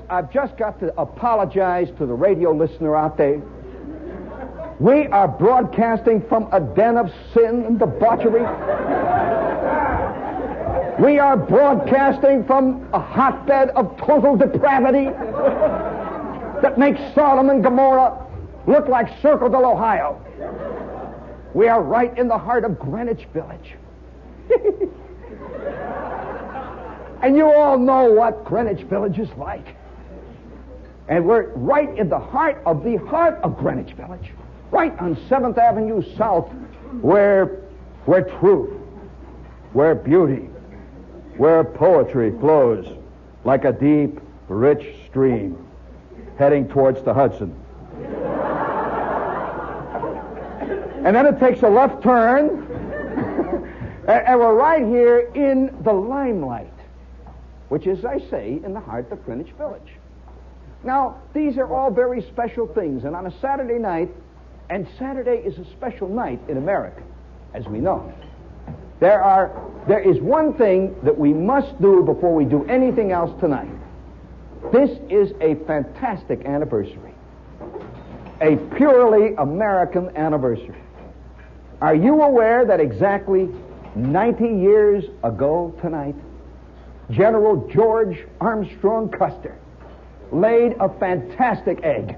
I've just got to apologize to the radio listener out there. We are broadcasting from a den of sin and debauchery. We are broadcasting from a hotbed of total depravity that makes Sodom and Gomorrah look like Circleville, Ohio. We are right in the heart of Greenwich Village. And you all know what Greenwich Village is like. And we're right in the heart of Greenwich Village. Right on 7th Avenue South, where truth, where beauty, where poetry flows like a deep, rich stream heading towards the Hudson. And then it takes a left turn, and we're right here in the Limelight, which is, I say, in the heart of Greenwich Village. Now, these are all very special things, and on a Saturday night, and Saturday is a special night in America, as we know, there is one thing that we must do before we do anything else tonight. This is a fantastic anniversary, a purely American anniversary. Are you aware that exactly 90 years ago tonight, General George Armstrong Custer laid a fantastic egg?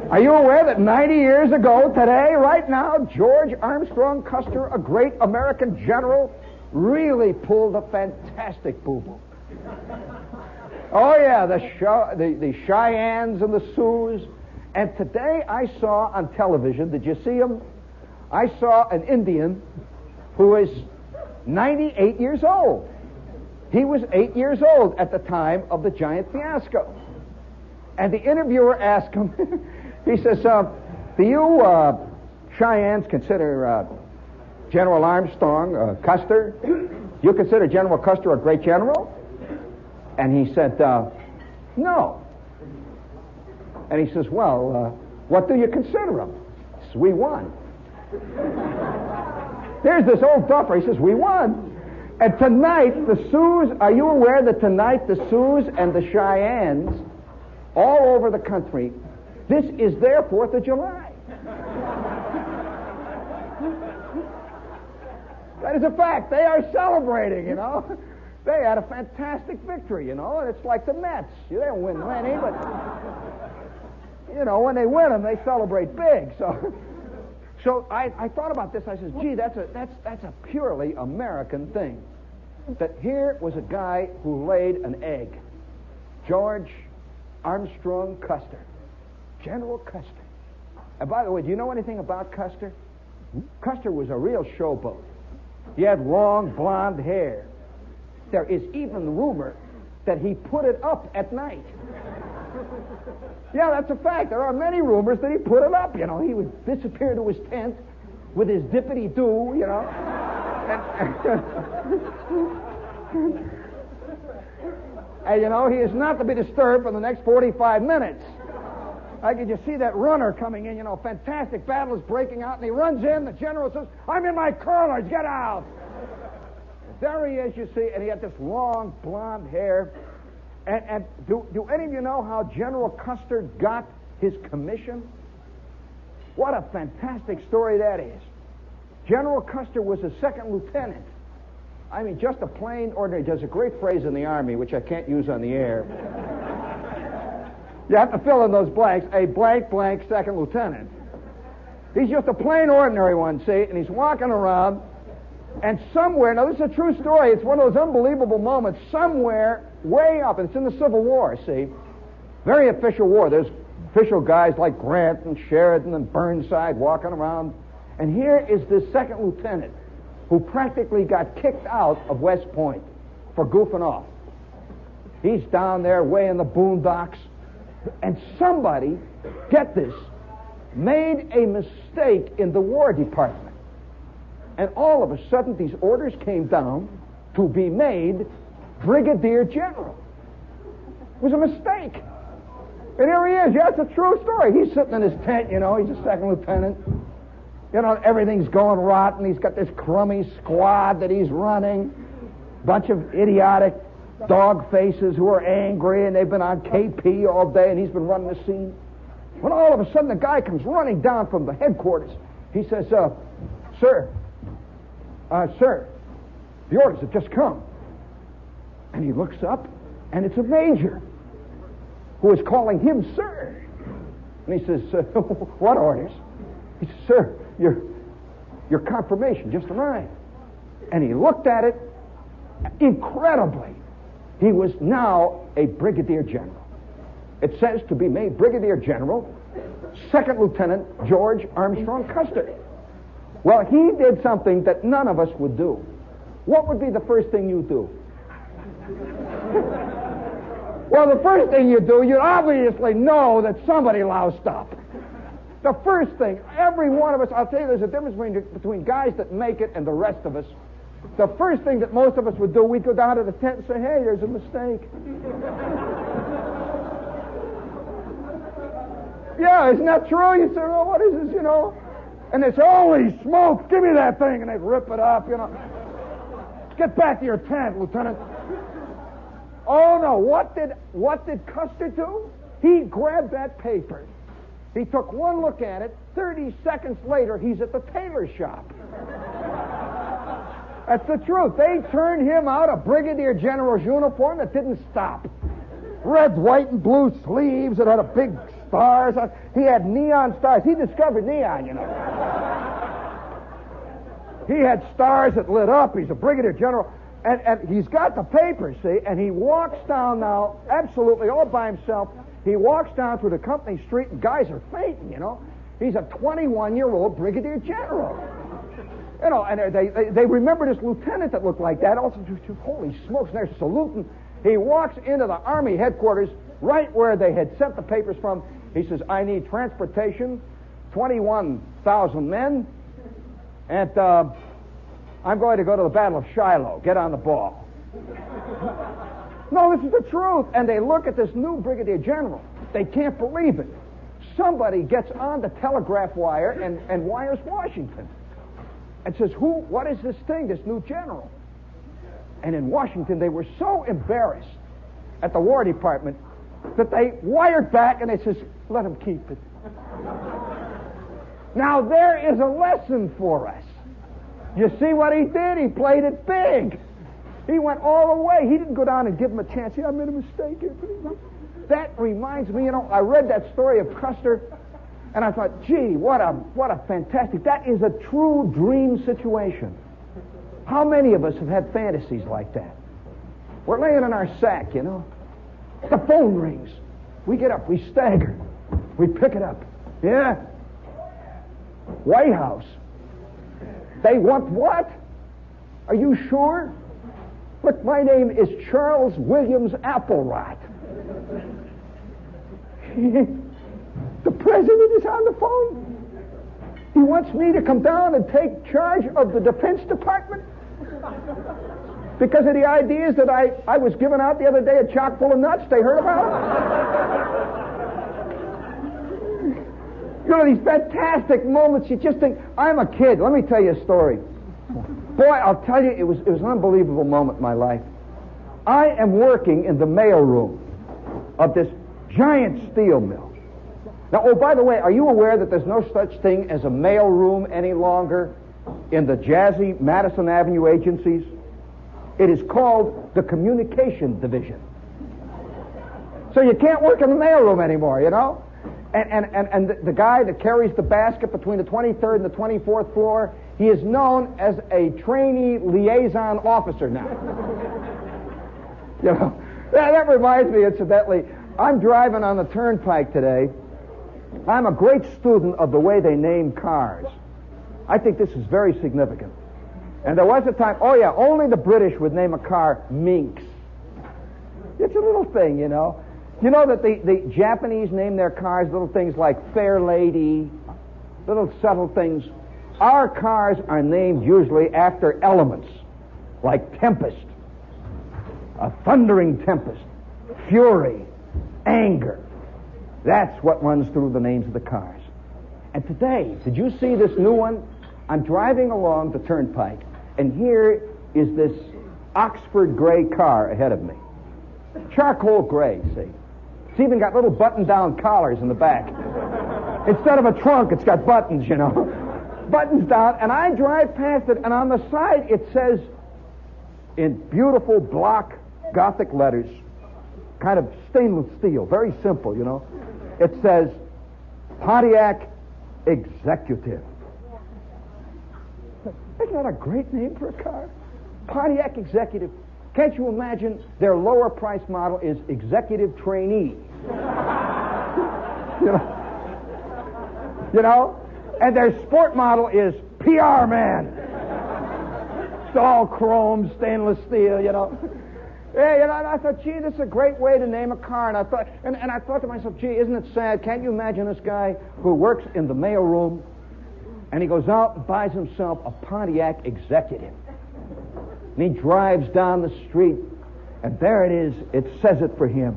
Are you aware that 90 years ago today, right now, George Armstrong Custer, a great American general, really pulled a fantastic boo-boo? Oh yeah, the Cheyennes and the Sioux. And today I saw on television, did you see him? I saw an Indian who is 98 years old. He was 8 years old at the time of the giant fiasco. And the interviewer asked him, he says, do you Cheyennes consider General Armstrong Custer? Do you consider General Custer a great general? And he said, no. And he says, well, what do you consider him? He says, we won. There's this old duffer. He says, we won. And tonight, the Sioux, are you aware that tonight the Sioux and the Cheyennes, all over the country, this is their 4th of July. That is a fact. They are celebrating, you know. They had a fantastic victory, you know, and it's like the Mets. They don't win many, but, you know, when they win them, they celebrate big. So I thought about this. I said, gee, that's a purely American thing. That here was a guy who laid an egg. George Armstrong Custer. General Custer. And by the way, do you know anything about Custer? Custer was a real showboat. He had long blonde hair. There is even rumor that he put it up at night. Yeah, that's a fact. There are many rumors that he put it up. You know, he would disappear to his tent with his dippity-doo, you know. And, you know, he is not to be disturbed for the next 45 minutes. I could just see that runner coming in, you know, fantastic battle is breaking out, and he runs in. The general says, I'm in my curlers, get out. There he is, you see, and he had this long blonde hair. And do any of you know how General Custer got his commission? What a fantastic story that is. General Custer was a second lieutenant. I mean, just a plain ordinary, there's a great phrase in the Army, which I can't use on the air. You have to fill in those blanks, a blank, blank second lieutenant. He's just a plain ordinary one, see, and he's walking around, and somewhere, now this is a true story, it's one of those unbelievable moments, somewhere way up, and it's in the Civil War, see, very official war. There's official guys like Grant and Sheridan and Burnside walking around, and here is this second lieutenant who practically got kicked out of West Point for goofing off. He's down there way in the boondocks, and somebody, get this, made a mistake in the War Department. And all of a sudden, these orders came down to be made Brigadier General. It was a mistake. And here he is. Yeah, it's a true story. He's sitting in his tent, you know. He's a second lieutenant. You know, everything's going rotten. He's got this crummy squad that he's running. Bunch of idiotic dog faces who are angry, and they've been on KP all day, and he's been running the scene. When all of a sudden the guy comes running down from the headquarters. He says, sir, the orders have just come. And he looks up, and it's a major who is calling him sir. And he says, what orders? He says, sir, your confirmation just arrived. And he looked at it. Incredibly, he was now a brigadier general. It says to be made brigadier general, Second Lieutenant George Armstrong Custer. Well, he did something that none of us would do. What would be the first thing you do? Well, the first thing you do, you obviously know that somebody loused up. The first thing, every one of us, I'll tell you, there's a difference between guys that make it and the rest of us. The first thing that most of us would do, we'd go down to the tent and say, hey, there's a mistake. Yeah, isn't that true? You say, oh, what is this, you know? And they say, holy smoke, give me that thing. And they rip it up, you know. Get back to your tent, Lieutenant. Oh, no, what did Custer do? He grabbed that paper. He took one look at it. 30 seconds later, he's at the tailor shop. That's the truth. They turned him out a brigadier general's uniform that didn't stop. Red, white, and blue sleeves that had a big stars on. He had neon stars. He discovered neon, you know. He had stars that lit up. He's a brigadier general. And he's got the paper, see, and he walks down now, absolutely all by himself. He walks down through the company street, and guys are fainting, you know. He's a 21-year-old brigadier general. You know, and they remember this lieutenant that looked like that. Also, holy smokes, and they're saluting. He walks into the Army headquarters, right where they had sent the papers from. He says, I need transportation, 21,000 men, and I'm going to go to the Battle of Shiloh. Get on the ball. No, this is the truth. And they look at this new brigadier general. They can't believe it. Somebody gets on the telegraph wire and wires Washington and says, what is this thing, this new general? And in Washington, they were so embarrassed at the War Department that they wired back and they says, let him keep it. Now, there is a lesson for us. You see what he did? He played it big. He went all the way. He didn't go down and give him a chance. Yeah, I made a mistake here. That reminds me, you know, I read that story of Custer, and I thought, gee, what a fantastic, that is a true dream situation. How many of us have had fantasies like that? We're laying in our sack, you know. The phone rings. We get up, we stagger. We pick it up. Yeah. White House. They want what? Are you sure? Look, my name is Charles Williams Applewright. The president is on the phone. He wants me to come down and take charge of the Defense Department because of the ideas that I was giving out the other day, a chock full of nuts. They heard about it? You know, these fantastic moments, you just think, I'm a kid. Let me tell you a story. Boy, I'll tell you, it was an unbelievable moment in my life. I am working in the mailroom of this giant steel mill. Now, oh, by the way, are you aware that there's no such thing as a mailroom any longer in the jazzy Madison Avenue agencies? It is called the Communication Division. So you can't work in the mailroom anymore, you know? And the guy that carries the basket between the 23rd and the 24th floor, he is known as a trainee liaison officer now. You know, that reminds me, incidentally, I'm driving on the turnpike today. I'm a great student of the way they name cars. I think this is very significant. And there was a time, oh yeah, only the British would name a car Minx. It's a little thing, you know. You know that the Japanese name their cars little things like Fair Lady, little subtle things. Our cars are named usually after elements, like tempest, a thundering tempest, fury, anger. That's what runs through the names of the cars. And today, did you see this new one? I'm driving along the turnpike, and here is this Oxford gray car ahead of me. Charcoal gray, see. It's even got little button-down collars in the back. Instead of a trunk, it's got buttons, you know. Buttons down, and I drive past it, and on the side it says, in beautiful block Gothic letters, kind of stainless steel, very simple, you know. It says, Pontiac Executive. Isn't that a great name for a car? Pontiac Executive. Can't you imagine their lower price model is Executive Trainee? You know? And their sport model is PR Man. It's all chrome, stainless steel, you know. Yeah, you know, and I thought, gee, this is a great way to name a car. And I thought, and I thought to myself, gee, isn't it sad? Can't you imagine this guy who works in the mailroom, and he goes out and buys himself a Pontiac Executive, and he drives down the street, and there it is. It says it for him.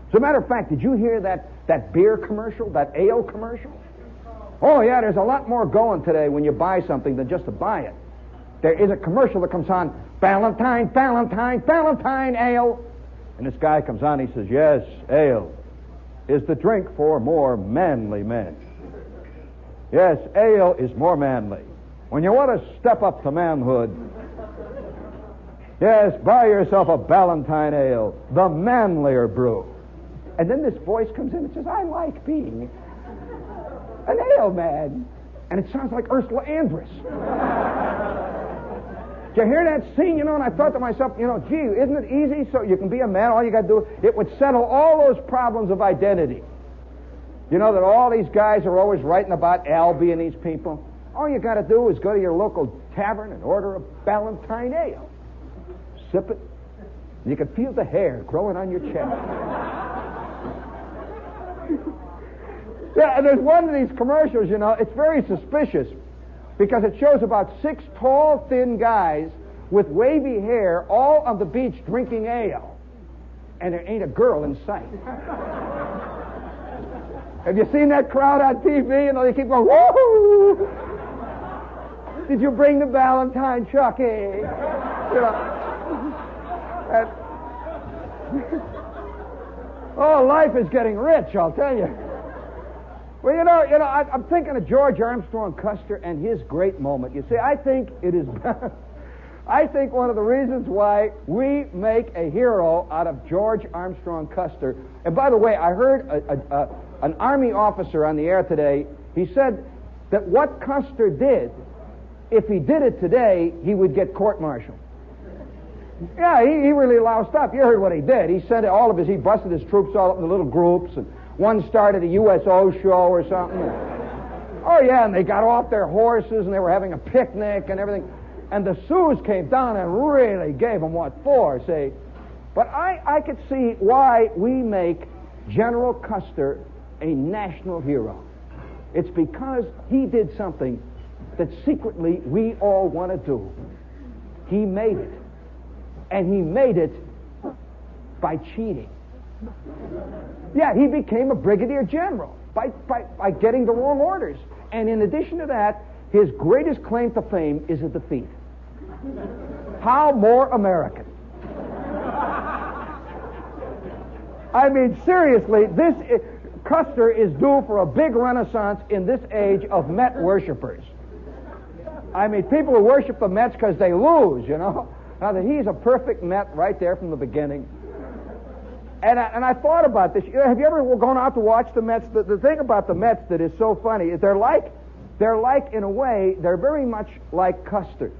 As a matter of fact, did you hear that beer commercial, that ale commercial? Oh, yeah, there's a lot more going today when you buy something than just to buy it. There is a commercial that comes on, Valentine, Valentine, Valentine ale. And this guy comes on, he says, yes, ale is the drink for more manly men. Yes, ale is more manly. When you want to step up to manhood, yes, buy yourself a Valentine ale, the manlier brew. And then this voice comes in and says, I like being an ale man. And it sounds like Ursula Andress. Did you hear that scene, you know? And I thought to myself, you know, gee, isn't it easy? So you can be a man, all you got to do, it would settle all those problems of identity. You know that all these guys are always writing about Al being these people? All you got to do is go to your local tavern and order a Valentine ale. Sip it, and you can feel the hair growing on your chest. Yeah, and there's one of these commercials, you know, it's very suspicious because it shows about 6 tall, thin guys with wavy hair all on the beach drinking ale. And there ain't a girl in sight. Have you seen that crowd on TV? You know, they keep going, woo! Did you bring the Valentine, Chucky? You know. Oh, life is getting rich, I'll tell you. Well, you know, I'm thinking of George Armstrong Custer and his great moment. You see, I think it is. I think one of the reasons why we make a hero out of George Armstrong Custer. And by the way, I heard an Army officer on the air today. He said that what Custer did, if he did it today, he would get court-martialed. Yeah, he really loused up. You heard what he did. He sent he busted his troops all up into little groups, and one started a USO show or something. Oh, yeah, and they got off their horses, and they were having a picnic and everything. And the Sioux came down and really gave them what for, see? But I could see why we make General Custer a national hero. It's because he did something that secretly we all want to do. He made it. And he made it by cheating. Yeah, he became a brigadier general by getting the wrong orders. And in addition to that, his greatest claim to fame is a defeat. How more American? I mean, seriously, Custer is due for a big renaissance in this age of Met worshipers. I mean, people who worship the Mets because they lose, you know. Now that he's a perfect Met right there from the beginning. And I thought about this. Have you ever gone out to watch the Mets? The thing about the Mets that is so funny is they're like, in a way, they're very much like Custer.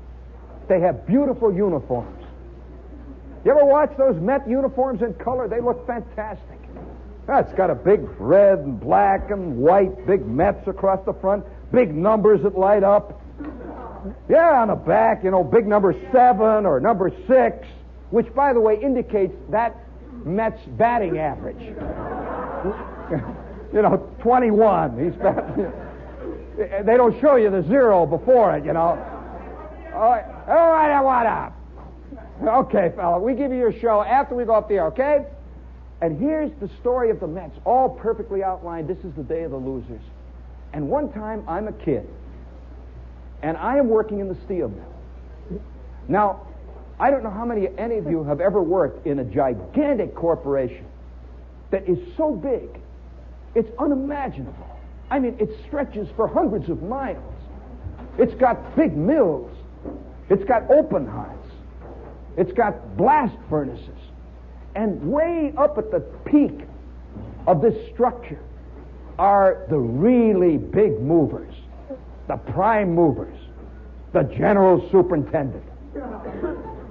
They have beautiful uniforms. You ever watch those Met uniforms in color? They look fantastic. It's got a big red and black and white, big Mets across the front, big numbers that light up. Yeah, on the back, you know, big number 7 or number 6, which, by the way, indicates that Mets batting average. You know, 21. They don't show you the 0 before it, you know. All right, what up? Okay, fella, we give you your show after we go up the air, okay? And here's the story of the Mets, all perfectly outlined. This is the day of the losers. And one time, I'm a kid, and I am working in the steel mill. Now, I don't know how any of you have ever worked in a gigantic corporation that is so big, it's unimaginable. I mean, it stretches for hundreds of miles. It's got big mills. It's got open hearts. It's got blast furnaces. And way up at the peak of this structure are the really big movers, the prime movers, the general superintendent.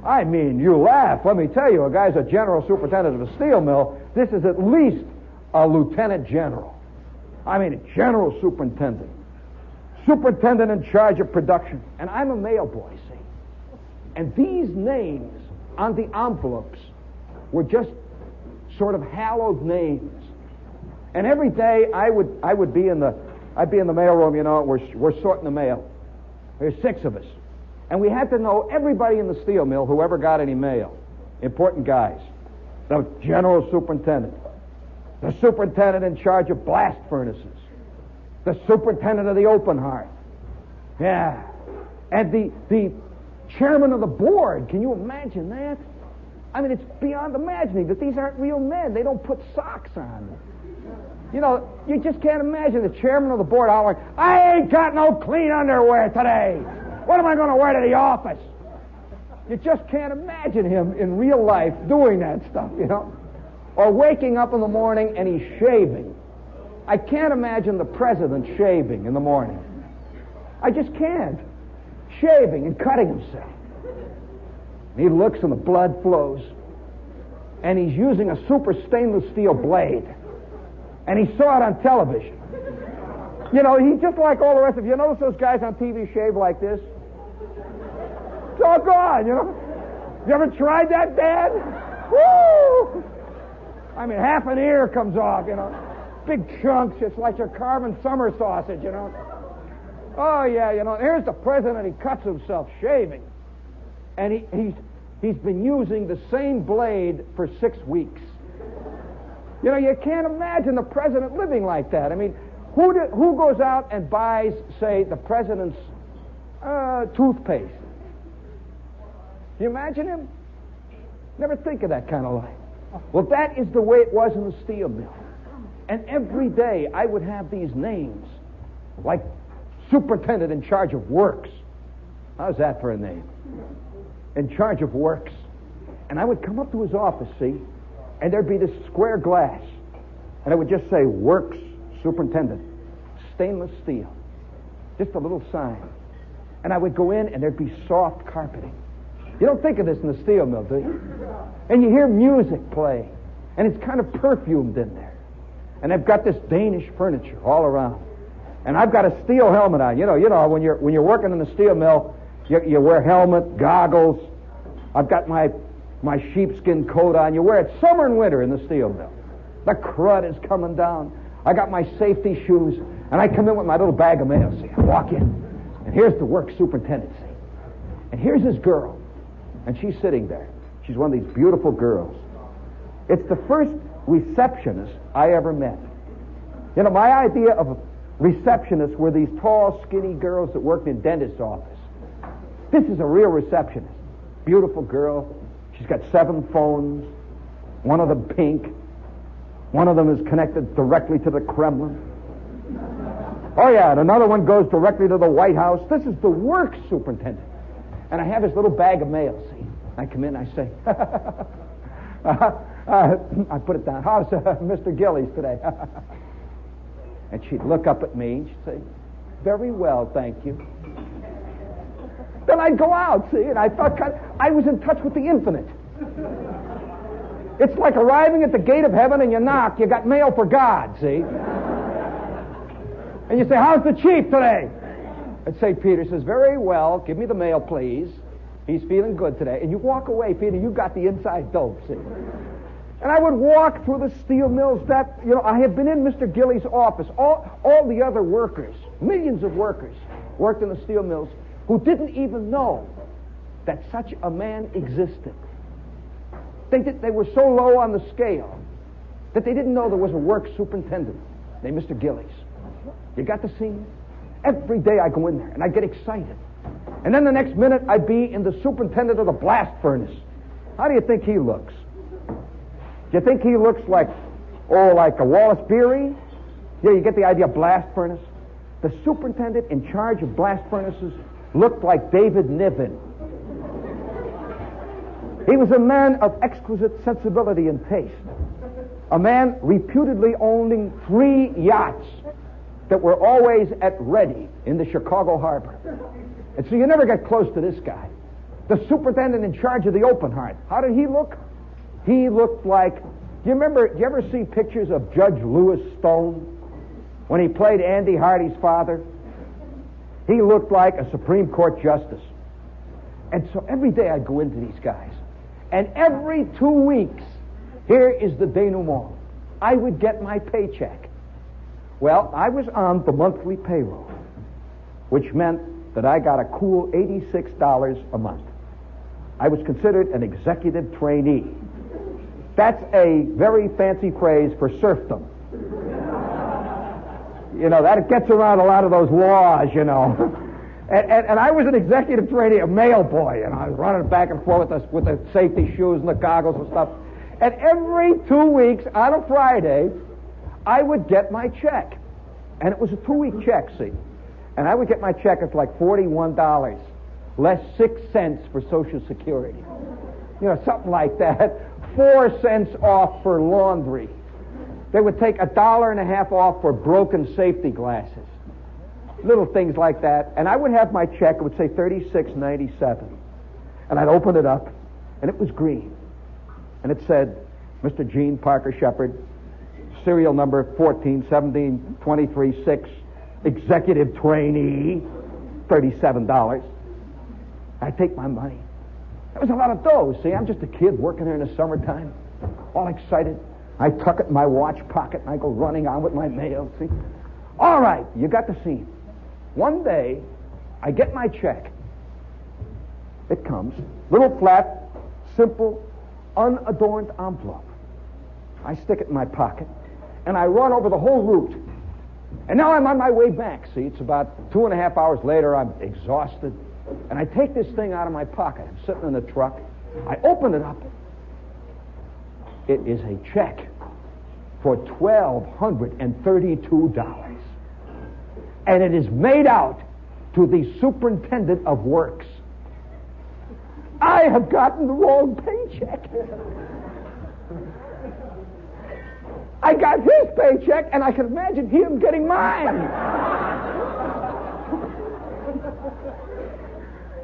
I mean, you laugh. Let me tell you, a guy's a general superintendent of a steel mill. This is at least a lieutenant general. I mean, a general superintendent. Superintendent in charge of production. And I'm a mail boy, see? And these names on the envelopes were just sort of hallowed names. And every day I'd be in the mailroom, you know, we're sorting the mail. There's 6 of us. And we had to know everybody in the steel mill who ever got any mail. Important guys. The general superintendent. The superintendent in charge of blast furnaces. The superintendent of the open heart. Yeah. And the chairman of the board. Can you imagine that? I mean, it's beyond imagining that these aren't real men. They don't put socks on. You know, you just can't imagine the chairman of the board hollering, I ain't got no clean underwear today. What am I going to wear to the office? You just can't imagine him in real life doing that stuff, you know. Or waking up in the morning and he's shaving. I can't imagine the president shaving in the morning. I just can't. Shaving and cutting himself. He looks and the blood flows. And he's using a super stainless steel blade. And he saw it on television. You know, he's just like all the rest of you. Notice those guys on TV shave like this? It's all gone, you know. You ever tried that, Dad? Woo! I mean, half an ear comes off, you know. Big chunks. It's like you're carving summer sausage, you know. Oh, yeah, you know. Here's the president. He cuts himself shaving. And he's been using the same blade for 6 weeks. You know, you can't imagine the president living like that. I mean, who goes out and buys, say, the president's toothpaste? Can you imagine him? Never think of that kind of life. Well, that is the way it was in the steel mill. And every day I would have these names, like superintendent in charge of works. How's that for a name? In charge of works. And I would come up to his office, see, and there'd be this square glass, and it would just say, Works Superintendent, stainless steel. Just a little sign. And I would go in, and there'd be soft carpeting. You don't think of this in the steel mill, do you? And you hear music play, and it's kind of perfumed in there. And they've got this Danish furniture all around. And I've got a steel helmet on. You know, when you're working in the steel mill, you wear helmet, goggles. I've got my sheepskin coat on. You wear it summer and winter in the steel mill. The crud is coming down. I got my safety shoes, and I come in with my little bag of mail. See, I walk in, and here's the work superintendent. See, and here's this girl, and she's sitting there. She's one of these beautiful girls. It's the first receptionist I ever met. You know, my idea of a receptionist were these tall, skinny girls that worked in dentist's office. This is a real receptionist. Beautiful girl. She's got 7 phones, one of them pink. One of them is connected directly to the Kremlin. Oh, yeah, and another one goes directly to the White House. This is the work superintendent. And I have his little bag of mail, see. I come in, I say, I put it down. How's Mr. Gillies today? And she'd look up at me and she'd say, very well, thank you. Then I'd go out, see, and I felt I was in touch with the infinite. It's like arriving at the gate of heaven and you knock, you got mail for God, see? And you say, how's the chief today? And St. Peter says, very well, give me the mail, please. He's feeling good today. And you walk away, Peter, you got the inside dope, see? And I would walk through the steel mills that, you know, I had been in Mr. Gillies' office. All the other workers, millions of workers, worked in the steel mills who didn't even know that such a man existed. They were so low on the scale that they didn't know there was a work superintendent named Mr. Gillies. You got to see him? Every day I go in there and I get excited. And then the next minute, I'd be in the superintendent of the blast furnace. How do you think he looks? Do you think he looks like a Wallace Beery? Yeah, you get the idea, blast furnace. The superintendent in charge of blast furnaces looked like David Niven. He was a man of exquisite sensibility and taste. A man reputedly owning 3 yachts that were always at ready in the Chicago harbor. And so you never get close to this guy. The superintendent in charge of the open heart. How did he look? He looked like, do you ever see pictures of Judge Lewis Stone when he played Andy Hardy's father? He looked like a Supreme Court justice. And so every day I'd go into these guys. And every 2 weeks, here is the denouement. I would get my paycheck. Well, I was on the monthly payroll, which meant that I got a cool $86 a month. I was considered an executive trainee. That's a very fancy phrase for serfdom. You know, that gets around a lot of those laws, you know. And I was an executive trainee, a mail boy, and I was running back and forth with the safety shoes and the goggles and stuff. And every 2 weeks on a Friday, I would get my check. And it was a 2-week check, see. And I would get my check, it's like $41, less 6 cents for Social Security. You know, something like that. 4 cents off for laundry. They would take $1.50 off for broken safety glasses. Little things like that. And I would have my check, it would say $36.97. And I'd open it up, and it was green. And it said, Mr. Gene Parker Shepard, serial number 141723-6, executive trainee, $37. I take my money. That was a lot of dough, see. I'm just a kid working there in the summertime, all excited. I tuck it in my watch pocket, and I go running on with my mail, see. All right, you got the scene. One day, I get my check. It comes, little flat, simple, unadorned envelope. I stick it in my pocket, and I run over the whole route. And now I'm on my way back. See, it's about 2.5 hours later. I'm exhausted. And I take this thing out of my pocket. I'm sitting in the truck. I open it up. It is a check for $1,232. And it is made out to the superintendent of works. I have gotten the wrong paycheck. I got his paycheck, and I can imagine him getting mine.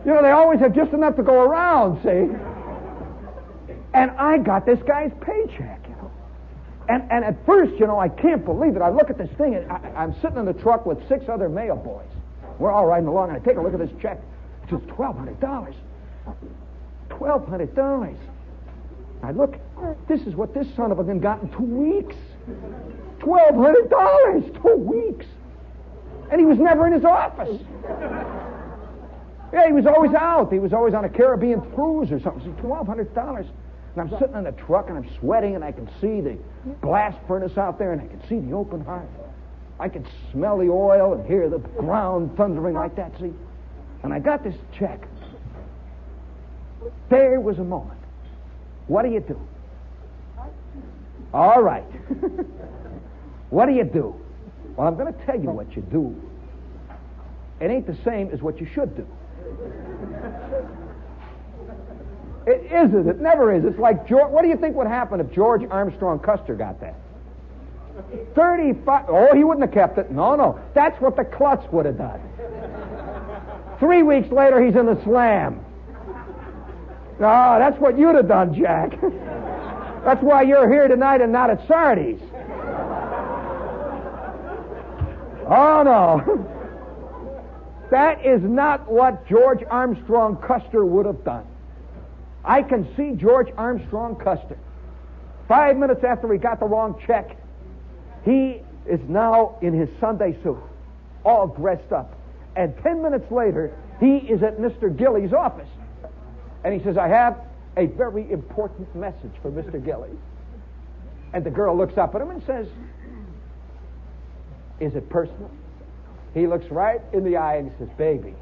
You know, they always have just enough to go around, see? And I got this guy's paycheck, you know. And at first, you know, I can't believe it. I look at this thing, and I'm sitting in the truck with 6 other mail boys. We're all riding along, and I take a look at this check. It says $1,200. $1,200. I look, this is what this son of a gun got in 2 weeks. $1,200, 2 weeks. And he was never in his office. Yeah, he was always out. He was always on a Caribbean cruise or something. See, $1,200. And I'm sitting in the truck, and I'm sweating, and I can see the blast furnace out there, and I can see the open heart. I can smell the oil and hear the ground thundering like that, see? And I got this check. There was a moment. What do you do? All right. What do you do? Well, I'm going to tell you what you do. It ain't the same as what you should do. It isn't. It never is. It's like, what do you think would happen if George Armstrong Custer got that? 35. Oh, he wouldn't have kept it. No. That's what the klutz would have done. 3 weeks later, he's in the slam. No, that's what you'd have done, Jack. That's why you're here tonight and not at Sardi's. Oh, no. That is not what George Armstrong Custer would have done. I can see George Armstrong Custer. 5 minutes after he got the wrong check, he is now in his Sunday suit, all dressed up. And 10 minutes later, he is at Mr. Gillies' office. And he says, I have a very important message for Mr. Gillies. And the girl looks up at him and says, is it personal? He looks right in the eye and he says, baby,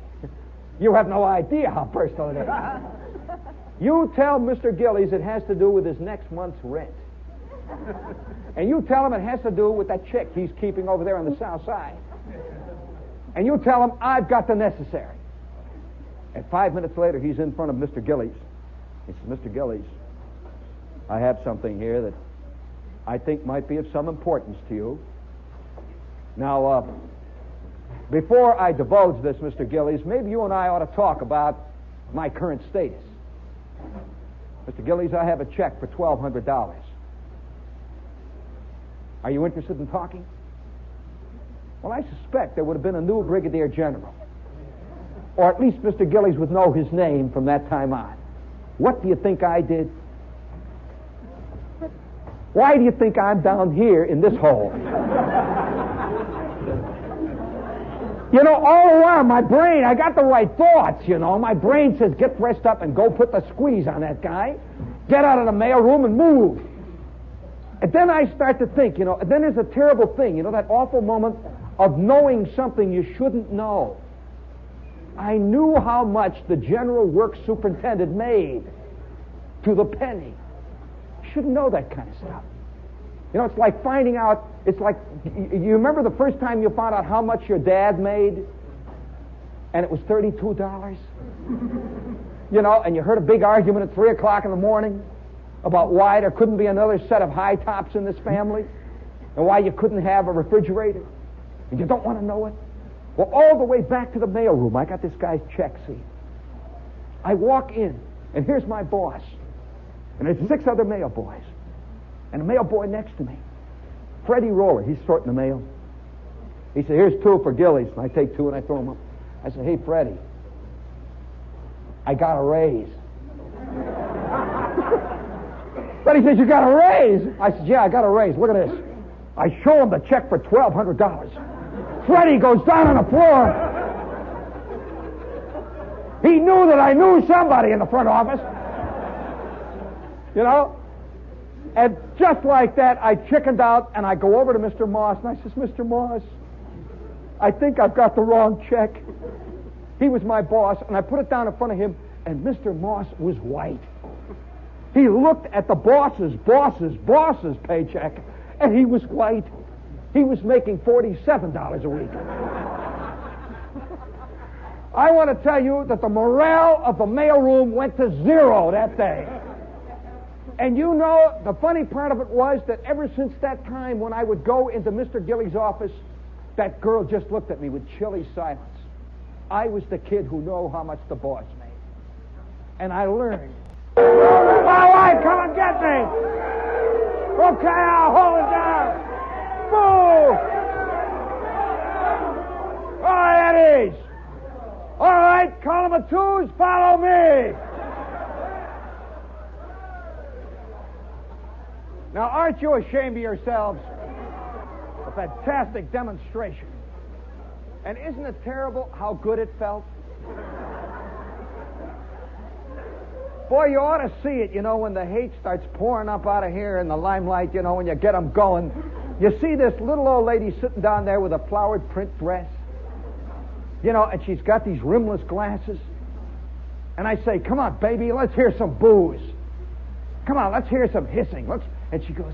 You have no idea how personal it is. You tell Mr. Gillies it has to do with his next month's rent. And you tell him it has to do with that chick he's keeping over there on the south side. And you tell him, I've got the necessary. And 5 minutes later, he's in front of Mr. Gillies. He says, Mr. Gillies, I have something here that I think might be of some importance to you. Now, before I divulge this, Mr. Gillies, maybe you and I ought to talk about my current status. Mr. Gillies, I have a check for $1,200. Are you interested in talking? Well, I suspect there would have been a new brigadier general. Or at least Mr. Gillies would know his name from that time on. What do you think I did? Why do you think I'm down here in this hole? You know, all the while, my brain, I got the right thoughts, you know. My brain says, get dressed up and go put the squeeze on that guy. Get out of the mailroom and move. And then I start to think, you know, and then there's a terrible thing, you know, that awful moment of knowing something you shouldn't know. I knew how much the general works superintendent made to the penny. You shouldn't know that kind of stuff. You know, it's like finding out, it's like, you remember the first time you found out how much your dad made? And it was $32? You know, and you heard a big argument at 3 o'clock in the morning about why there couldn't be another set of high tops in this family and why you couldn't have a refrigerator. And you don't want to know it. Well, all the way back to the mailroom, I got this guy's check, see. I walk in, and here's my boss. And there's 6 other mail boys. And a mail boy next to me. Freddie Roller, he's sorting the mail. He said, here's 2 for Gillies. And I take 2 and I throw them up. I said, hey, Freddie, I got a raise. Freddie says, you got a raise? I said, yeah, I got a raise. Look at this. I show him the check for $1,200. Freddie goes down on the floor. He knew that I knew somebody in the front office. You know? And just like that, I chickened out, and I go over to Mr. Moss, and I says, Mr. Moss, I think I've got the wrong check. He was my boss, and I put it down in front of him, and Mr. Moss was white. He looked at the boss's paycheck, and he was white. He was making $47 a week. I want to tell you that the morale of the mailroom went to 0 that day. And you know, the funny part of it was that ever since that time when I would go into Mr. Gillies' office, that girl just looked at me with chilly silence. I was the kid who knew how much the boss made. And I learned. All right, come and get me. Okay, I'll hold it down. Move. All right, Eddie's. All right, column of 2s, follow me. Now, aren't you ashamed of yourselves? A fantastic demonstration. And isn't it terrible how good it felt? Boy, you ought to see it, you know, when the hate starts pouring up out of here in the limelight, you know, when you get them going. You see this little old lady sitting down there with a flowered print dress. You know, and she's got these rimless glasses. And I say, come on, baby, let's hear some booze. Come on, let's hear some hissing. And she goes.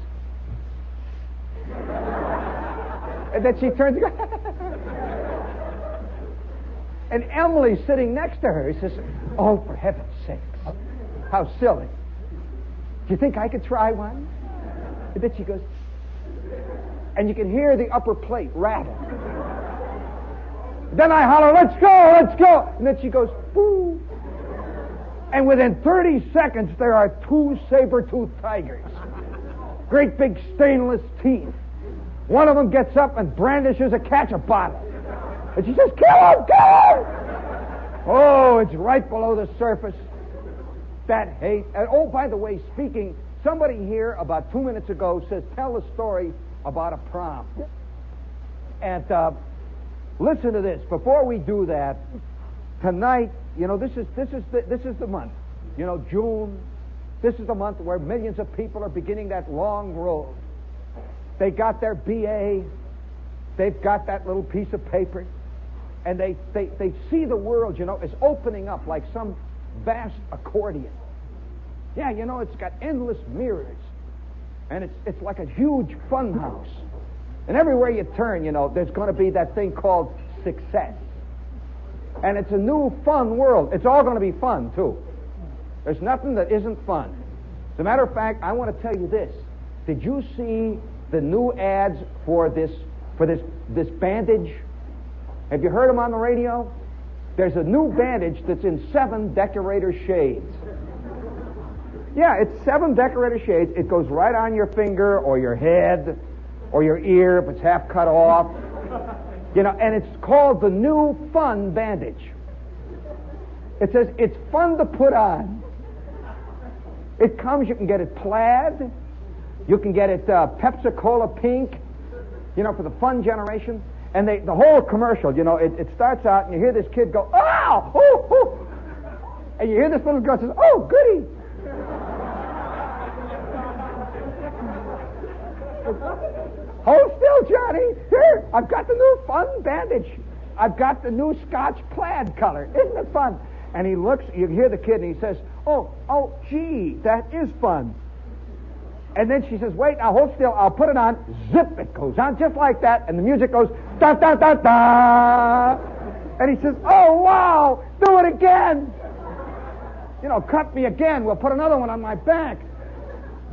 And then she turns. And Emily's sitting next to her. He says, oh, for heaven's sakes. How silly. Do you think I could try one? And then she goes. And you can hear the upper plate rattle. Then I holler, let's go, let's go. And then she goes, boo. And within 30 seconds, there are 2 saber-toothed tigers. Great big stainless teeth. One of them gets up and brandishes a ketchup bottle. And she says, kill him, kill him! Oh, it's right below the surface. That hate. And oh, by the way, speaking, somebody here about 2 minutes ago says, tell a story about a prom. And listen to this. Before we do that, tonight, you know, this is the month. You know, June. This is the month where millions of people are beginning that long road. They got their BA. They've got that little piece of paper. And they see the world, as opening up like some vast accordion. Yeah, it's got endless mirrors. And it's like a huge fun house. And everywhere you turn, there's going to be that thing called success. And it's a new fun world. It's all going to be fun, too. There's nothing that isn't fun. As a matter of fact, I want to tell you this. Did you see the new ads for this bandage? Have you heard them on the radio? There's a new bandage that's in 7 decorator shades. Yeah, it's 7 decorator shades. It goes right on your finger or your head or your ear if it's half cut off. And it's called the new fun bandage. It says it's fun to put on. It comes, you can get it plaid. You can get it Pepsi-Cola pink, for the fun generation. And the whole commercial, it starts out and you hear this kid go, "Ow! Oh, oh!" And you hear this little girl says, "Oh, goody!" Hold still, Johnny. Here, I've got the new fun bandage. I've got the new Scotch plaid color. Isn't it fun? And he looks, you hear the kid, and he says, oh, gee, that is fun. And then she says, wait, now hold still, I'll put it on. Zip, it goes on just like that, and the music goes, da, da, da, da. And he says, oh, wow, do it again. Cut me again. We'll put another one on my back.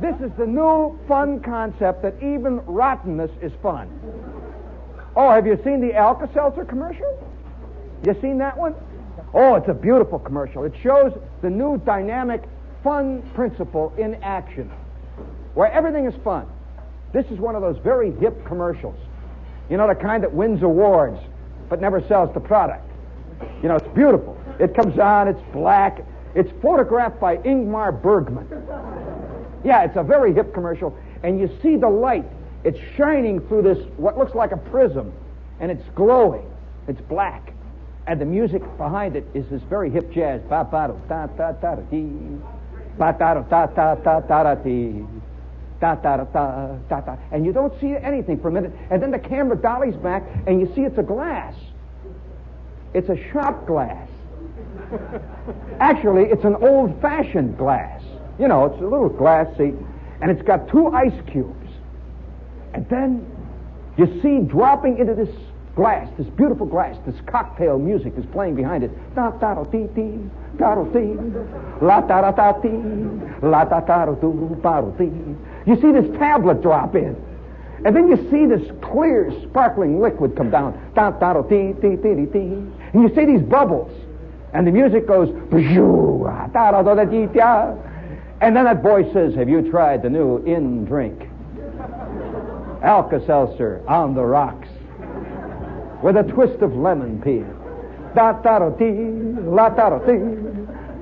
This is the new fun concept that even rottenness is fun. Oh, have you seen the Alka-Seltzer commercial? You seen that one? Oh, it's a beautiful commercial. It shows the new dynamic fun principle in action, where everything is fun. This is one of those very hip commercials. The kind that wins awards, but never sells the product. It's beautiful. It comes on, it's black. It's photographed by Ingmar Bergman. Yeah, it's a very hip commercial. And you see the light. It's shining through this, what looks like a prism. And it's glowing. It's black. And the music behind it is this very hip jazz. And you don't see anything for a minute. And then the camera dollies back, and you see it's a glass. It's a shot glass. Actually, it's an old-fashioned glass. It's a little glass, see, and it's got 2 ice cubes. And then you see dropping into this glass, this beautiful glass, this cocktail music is playing behind it. Da da do dee dee, da do dee, la da da da dee, la da da do ba do dee. You see this tablet drop in, and then you see this clear, sparkling liquid come down. Da da do dee dee dee dee dee, and you see these bubbles, and the music goes da da da dee da. And then that voice says, have you tried the new in-drink? Alka-Seltzer on the rocks with a twist of lemon peel. Da-da-do-dee, la-da-do-dee.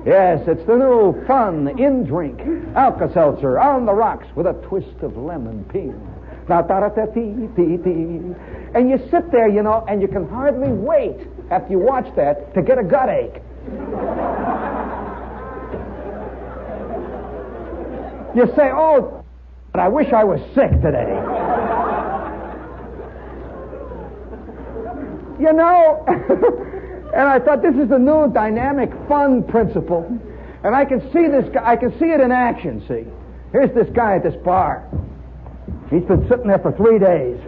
Yes, it's the new fun in-drink. Alka-Seltzer on the rocks with a twist of lemon peel. Da-da-da-dee-dee-dee. And you sit there, and you can hardly wait after you watch that to get a gut ache. You say, oh, but I wish I was sick today. And I thought this is the new dynamic fun principle. And I can see this guy, I can see it in action, see. Here's this guy at this bar. He's been sitting there for 3 days.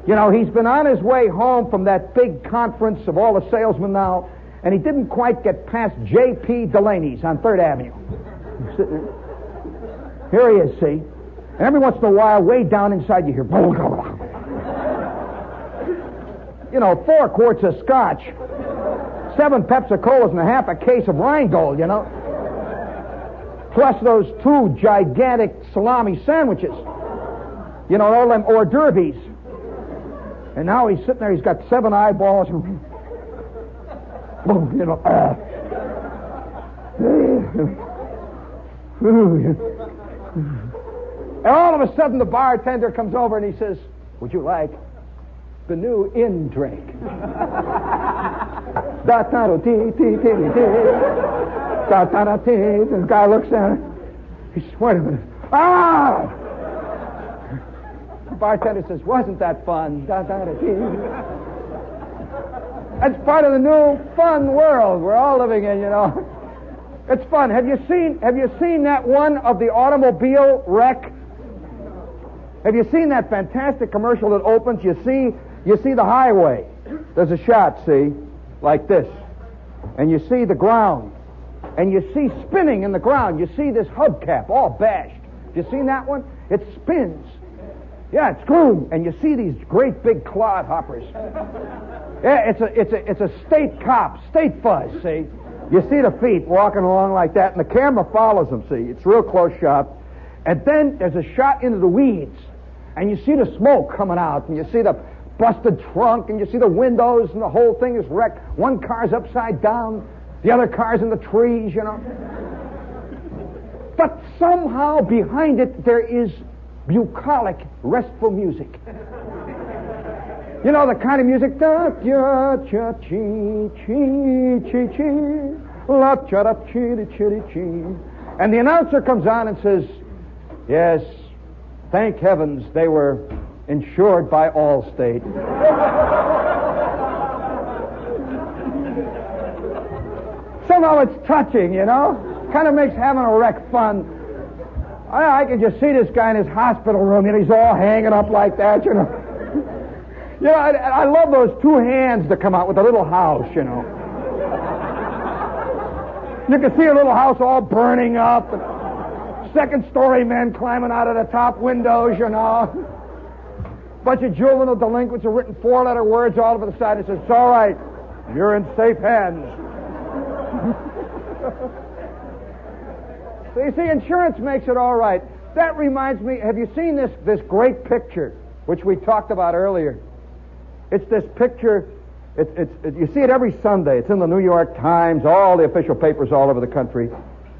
He's been on his way home from that big conference of all the salesmen now, and he didn't quite get past J.P. Delaney's on 3rd Avenue. Here he is, see? And every once in a while, way down inside, you hear... 4 quarts of scotch, 7 Pepsi-Colas, and a half a case of Rheingold, Plus those 2 gigantic salami sandwiches. All them hors d'oeuvres. And now he's sitting there, he's got 7 eyeballs. And all of a sudden the bartender comes over and he says, would you like the new in-drink? And the guy looks at it. He says, wait a minute. Ah! The bartender says, wasn't that fun? That's part of the new fun world we're all living in, you know. It's fun. Have you seen that one of the automobile wreck? Have you seen that fantastic commercial that opens? You see the highway. There's a shot, see, like this. And you see the ground. And you see spinning in the ground. You see this hubcap all bashed. You seen that one? It spins. Yeah, it's boom. And you see these great big clod hoppers. Yeah, it's a state cop, state fuzz, see? You see the feet walking along like that, and the camera follows them, see? It's real close shot. And then there's a shot into the weeds. And you see the smoke coming out, and you see the busted trunk, and you see the windows, and the whole thing is wrecked. One car's upside down, the other car's in the trees, you know. But somehow behind it there is bucolic, restful music. You know, the kind of music, da cha cha chi chi chi chi la cha da chi chi chi. And the announcer comes on and says, "Yes, thank heavens they were insured by Allstate." Somehow it's touching, you know? Kind of makes having a wreck fun. I can just see this guy in his hospital room, and he's all hanging up like that, you know. You know, I love those two hands that come out with the little house, you know. You can see a little house all burning up, and second-story men climbing out of the top windows, you know. Bunch of juvenile delinquents have written four-letter words all over the side. It says, "It's all right, you're in safe hands." So you see, insurance makes it all right. That reminds me, have you seen this great picture, which we talked about earlier? It's this picture, you see it every Sunday. It's in the New York Times, all the official papers all over the country.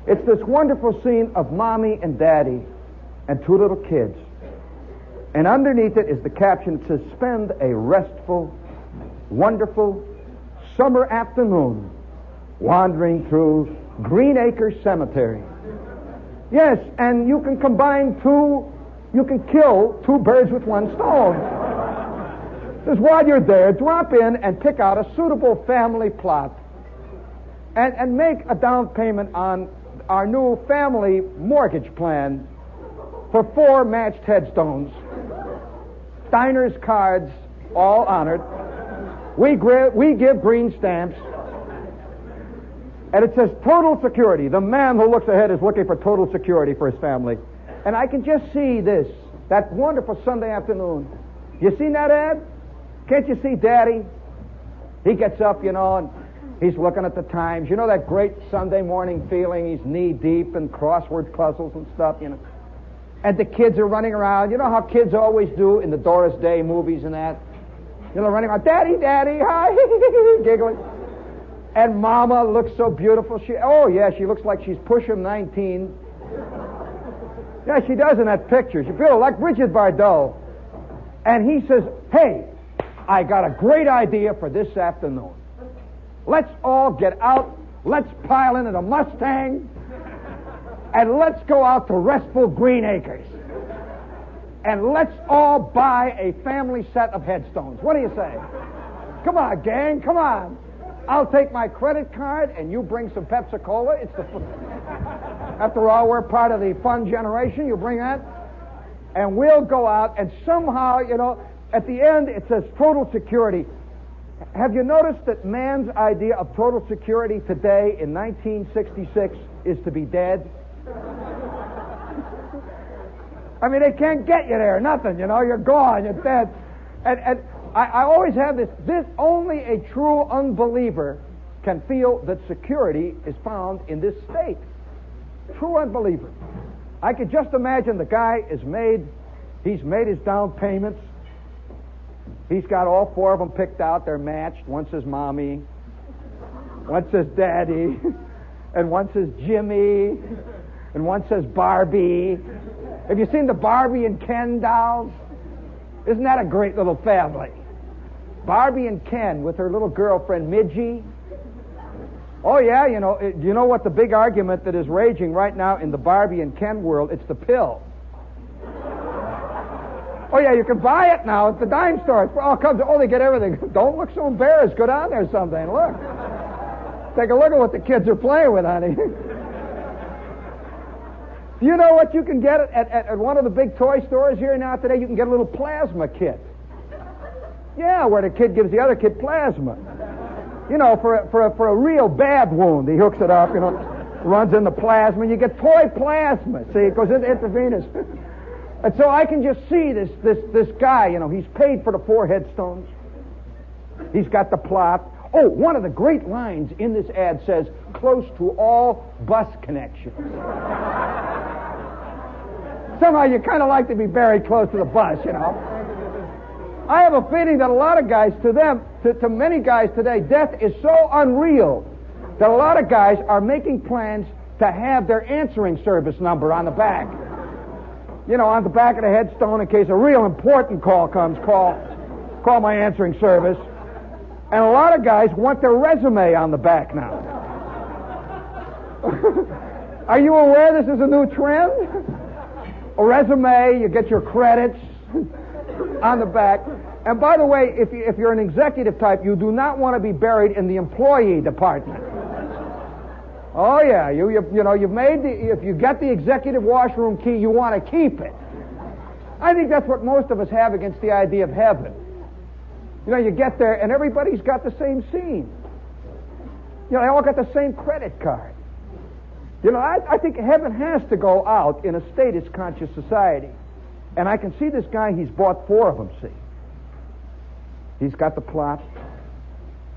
It's this wonderful scene of Mommy and Daddy and two little kids. And underneath it is the caption that says, "Spend a restful, wonderful summer afternoon wandering through Green Acres Cemetery." Yes, and you can kill two birds with one stone. Just while you're there, drop in and pick out a suitable family plot and make a down payment on our new family mortgage plan for 4 matched headstones. Diners cards, all honored. We give green stamps. And it says total security. The man who looks ahead is looking for total security for his family. And I can just see that wonderful Sunday afternoon. You seen that ad? Can't you see Daddy? He gets up, you know, and he's looking at the Times. You know that great Sunday morning feeling? He's knee-deep in crossword puzzles and stuff, you know. And the kids are running around. You know how kids always do in the Doris Day movies and that? You know, running around, "Daddy, Daddy, hi," giggling. And Mama looks so beautiful. She looks like she's pushing 19. Yeah, she does in that picture. She feels like Bridget Bardot. And he says, "Hey, I got a great idea for this afternoon. Let's all get out. Let's pile into the Mustang. And let's go out to restful Green Acres. And let's all buy a family set of headstones. What do you say? Come on, gang, come on. I'll take my credit card, and you bring some Pepsi-Cola. After all, we're part of the fun generation. You bring that, and we'll go out, and somehow, you know, at the end, it says total security. Have you noticed that man's idea of total security today in 1966 is to be dead? I mean, they can't get you there, nothing, you know, you're gone, you're dead. And I always have this only a true unbeliever can feel that security is found in this state. True unbeliever. I could just imagine the guy he's made his down payments. He's got all 4 of them picked out. They're matched. One says Mommy, one says Daddy, and one says Jimmy, and one says Barbie. Have you seen the Barbie and Ken dolls? Isn't that a great little family? Barbie and Ken with her little girlfriend Midgie. Oh yeah, you know what the big argument that is raging right now in the Barbie and Ken world? It's the pill. Oh, yeah, you can buy it now at the dime store. They get everything. Don't look so embarrassed. Go down there someday and look. Take a look at what the kids are playing with, honey. You know what you can get at one of the big toy stores here now today? You can get a little plasma kit. Yeah, where the kid gives the other kid plasma. You know, for a real bad wound, he hooks it up, runs in the plasma, and you get toy plasma. See, it goes into intravenous. And so I can just see this guy, he's paid for the 4 headstones. He's got the plot. Oh, one of the great lines in this ad says, close to all bus connections. Somehow you kind of like to be very close to the bus, I have a feeling that a lot of guys, to many guys today, death is so unreal that a lot of guys are making plans to have their answering service number on the back. On the back of the headstone in case a real important call comes, call my answering service. And a lot of guys want their resume on the back now. Are you aware this is a new trend? A resume, you get your credits on the back. And by the way, if you're an executive type, you do not want to be buried in the employee department. Oh yeah, if you get the executive washroom key, you want to keep it. I think that's what most of us have against the idea of heaven. You get there and everybody's got the same scene. They all got the same credit card. I think heaven has to go out in a status-conscious society. And I can see this guy, he's bought 4 of them, see. He's got the plot.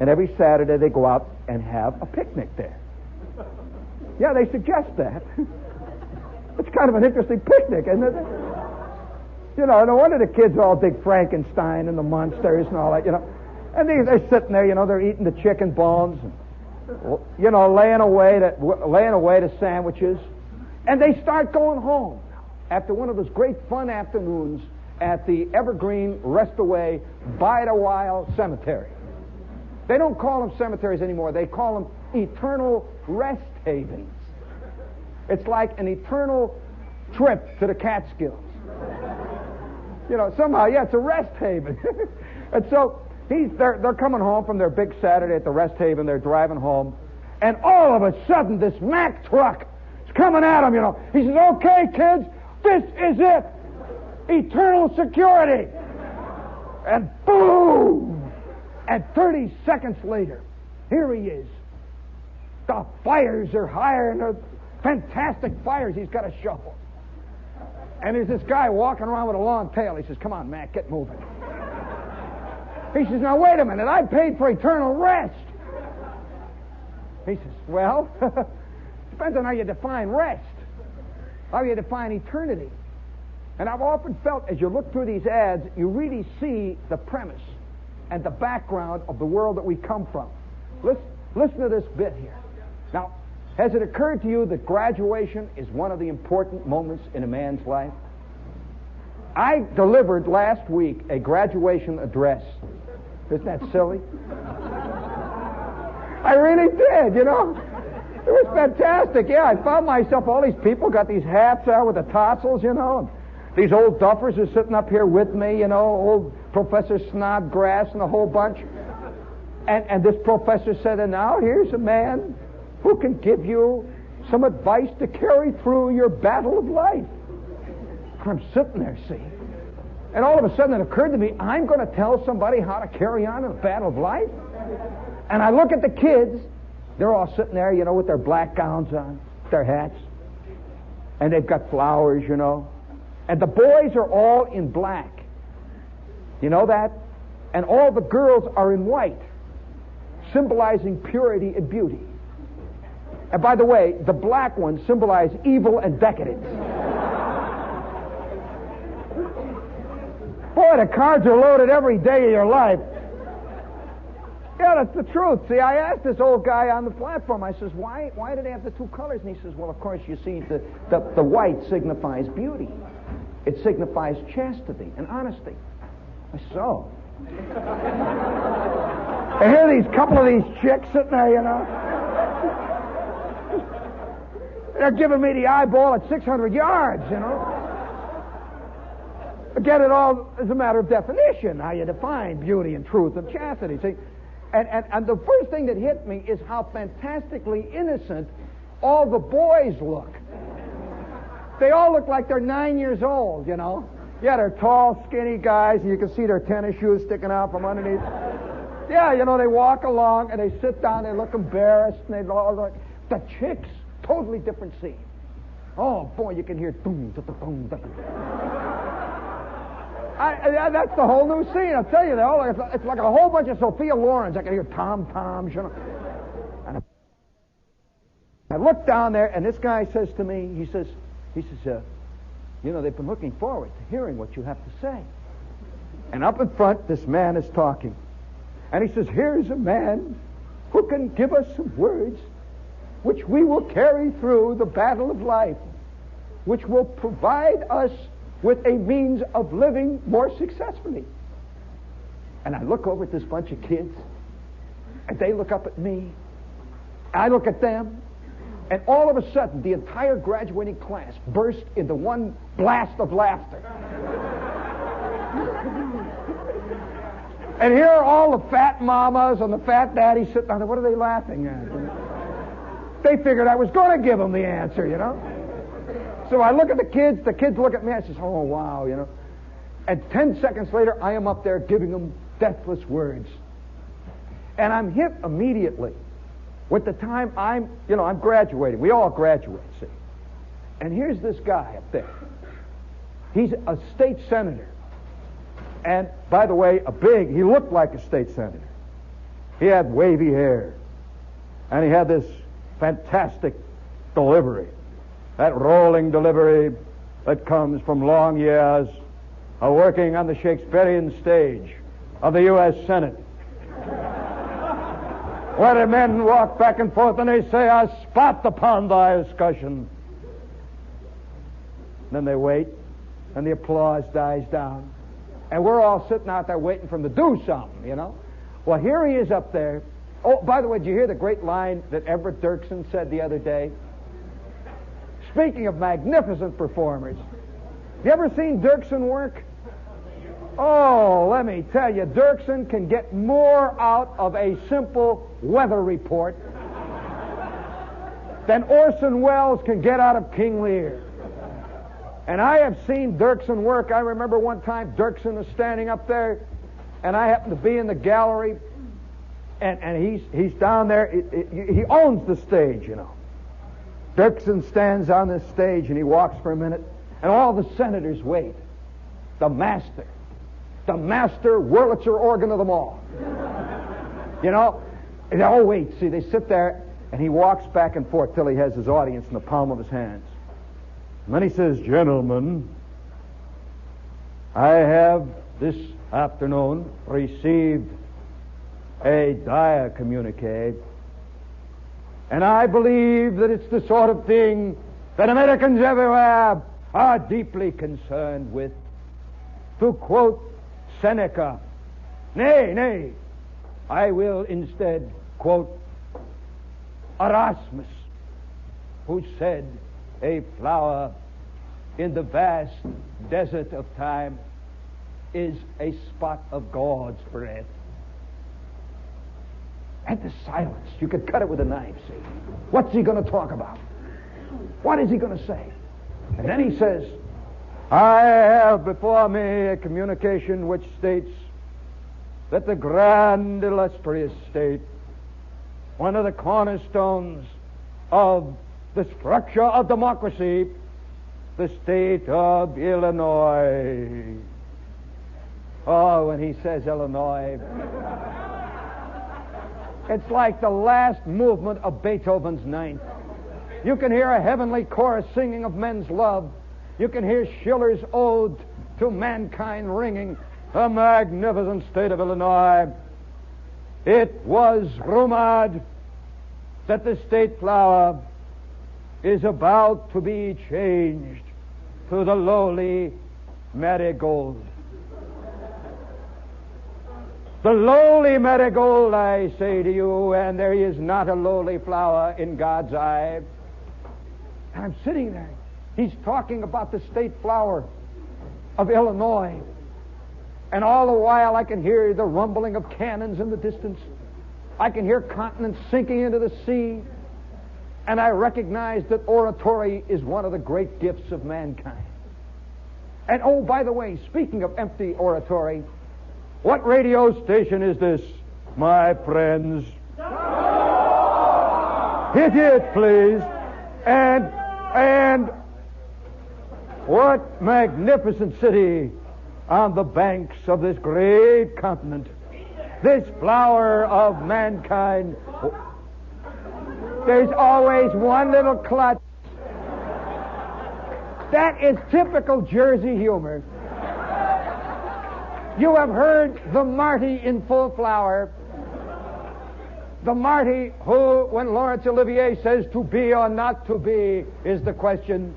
And every Saturday they go out and have a picnic there. Yeah, they suggest that. It's kind of an interesting picnic, isn't it? No wonder the kids all dig Frankenstein and the monsters and all that, And they're sitting there, they're eating the chicken bones and, laying away the sandwiches. And they start going home after one of those great fun afternoons at the Evergreen Rest-A-Way Bide-A-While Cemetery. They don't call them cemeteries anymore. They call them eternal rest havens. It's like an eternal trip to the Catskills. Somehow, it's a rest haven. And so they're coming home from their big Saturday at the rest haven. They're driving home. And all of a sudden, this Mack truck is coming at them, He says, okay, kids, this is it. Eternal security. And boom! And 30 seconds later, here he is. The fires are higher, and they're fantastic fires. He's got a shovel. And there's this guy walking around with a long tail. He says, come on, Mac, get moving. He says, now, wait a minute. I paid for eternal rest. He says, well, depends on how you define rest, how you define eternity. And I've often felt, as you look through these ads, you really see the premise and the background of the world that we come from. Listen to this bit here. Now, has it occurred to you that graduation is one of the important moments in a man's life? I delivered last week a graduation address. Isn't that silly? I really did, It was fantastic. Yeah, I found myself, all these people got these hats out with the tassels, and these old duffers are sitting up here with me, old Professor Snodgrass and a whole bunch. And this professor said, and now here's a man who can give you some advice to carry through your battle of life. I'm sitting there, see. And all of a sudden it occurred to me, I'm going to tell somebody how to carry on in the battle of life? And I look at the kids. They're all sitting there, with their black gowns on, their hats. And they've got flowers, And the boys are all in black. You know that? And all the girls are in white, symbolizing purity and beauty. And by the way, the black ones symbolize evil and decadence. Boy, the cards are loaded every day of your life. Yeah, that's the truth. See, I asked this old guy on the platform, I says, why do they have the 2 colors? And he says, well, of course, you see, the white signifies beauty. It signifies chastity and honesty. I said, oh. I hear these couple of these chicks sitting there, They're giving me the eyeball at 600 yards, Get it all as a matter of definition, how you define beauty and truth and chastity. See? And the first thing that hit me is how fantastically innocent all the boys look. They all look like they're 9 years old, you know. Yeah, they're tall, skinny guys, and you can see their tennis shoes sticking out from underneath. Yeah, you know, they walk along, and they sit down, they look embarrassed, and they all like... The chicks, totally different scene. Oh, boy, you can hear... Boom, da, da, boom, da, da. That's the whole new scene, I'll tell you. It's like a whole bunch of Sophia Lorens. I can hear tom-toms, you know. And I look down there, and this guy says to me, he says, you know, they've been looking forward to hearing what you have to say. And up in front, this man is talking. And he says, here's a man who can give us some words which we will carry through the battle of life, which will provide us with a means of living more successfully. And I look over at this bunch of kids, and they look up at me. I look at them, and all of a sudden, the entire graduating class burst into one blast of laughter. And here are all the fat mamas and the fat daddies sitting down there. What are they laughing at? They figured I was going to give them the answer, you know. So I look at the kids look at me, I says, oh, wow, you know. And 10 seconds later, I am up there giving them deathless words. And I'm hit immediately with the time I'm graduating. We all graduate, see. And here's this guy up there. He's a state senator. And, by the way, he looked like a state senator. He had wavy hair. And he had this fantastic delivery. That rolling delivery that comes from long years of working on the Shakespearean stage of the U.S. Senate. Where the men walk back and forth and they say, "I spot upon thy escutcheon." Then they wait, and the applause dies down. And we're all sitting out there waiting for him to do something, you know. Well, here he is up there. Oh, by the way, did you hear the great line that Everett Dirksen said the other day? Speaking of magnificent performers, you ever seen Dirksen work? Oh, let me tell you, Dirksen can get more out of a simple weather report than Orson Welles can get out of King Lear. And I have seen Dirksen work. I remember one time Dirksen was standing up there, and I happened to be in the gallery, and he's down there. He owns the stage, you know. Dirksen stands on this stage, and he walks for a minute, and all the senators wait. The master Wurlitzer organ of them all. You know, and they all wait. See, they sit there, and he walks back and forth till he has his audience in the palm of his hands. And then he says, "Gentlemen, I have this afternoon received a dire communique, and I believe that it's the sort of thing that Americans everywhere are deeply concerned with. To quote Seneca, nay, I will instead quote Erasmus, who said, a flower in the vast desert of time is a spot of God's breath." And the silence. You could cut it with a knife, see. What's he going to talk about? What is he going to say? And then he says, "I have before me a communication which states that the grand illustrious state, one of the cornerstones of the structure of democracy, the state of Illinois." Oh, when he says Illinois, it's like the last movement of Beethoven's Ninth. You can hear a heavenly chorus singing of men's love. You can hear Schiller's ode to mankind ringing, "The magnificent state of Illinois." It was rumored that the state flower is about to be changed to the lowly marigold. The lowly marigold, I say to you, and there is not a lowly flower in God's eye. And I'm sitting there. He's talking about the state flower. of Illinois. And all the while I can hear the rumbling of cannons in the distance. I can hear continents sinking into the sea. And I recognize that oratory is one of the great gifts of mankind. And oh, by the way, speaking of empty oratory, what radio station is this, my friends? Hit it, please. And what magnificent city on the banks of this great continent, this flower of mankind. There's always one little clutch. That is typical Jersey humor. You have heard the Marty in full flower. The Marty who, when Laurence Olivier says to be or not to be, is the question.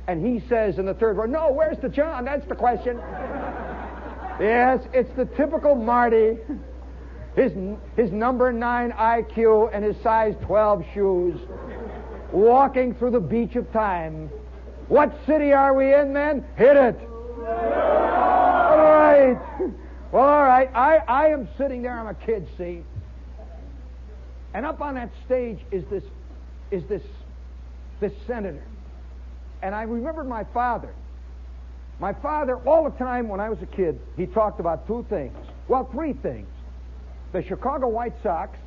And he says in the third word, no, where's the John? That's the question. Yes, it's the typical Marty. His number 9 IQ and his size 12 shoes, walking through the beach of time. What city are we in, men? Hit it. All right. Well, all right. I am sitting there. I'm a kid, see. And up on that stage is this senator. And I remembered my father. My father, all the time when I was a kid, he talked about 2 things. Well, 3 things. The Chicago White Sox,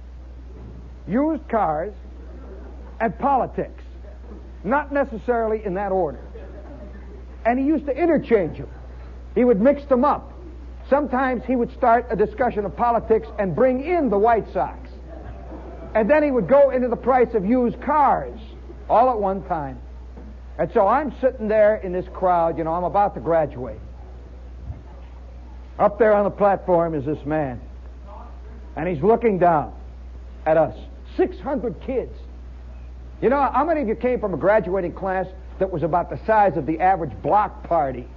used cars, and politics. Not necessarily in that order. And he used to interchange them. He would mix them up. Sometimes he would start a discussion of politics and bring in the White Sox. And then he would go into the price of used cars all at one time. And so I'm sitting there in this crowd, you know, I'm about to graduate. Up there on the platform is this man. And he's looking down at us. 600 kids. You know, how many of you came from a graduating class that was about the size of the average block party?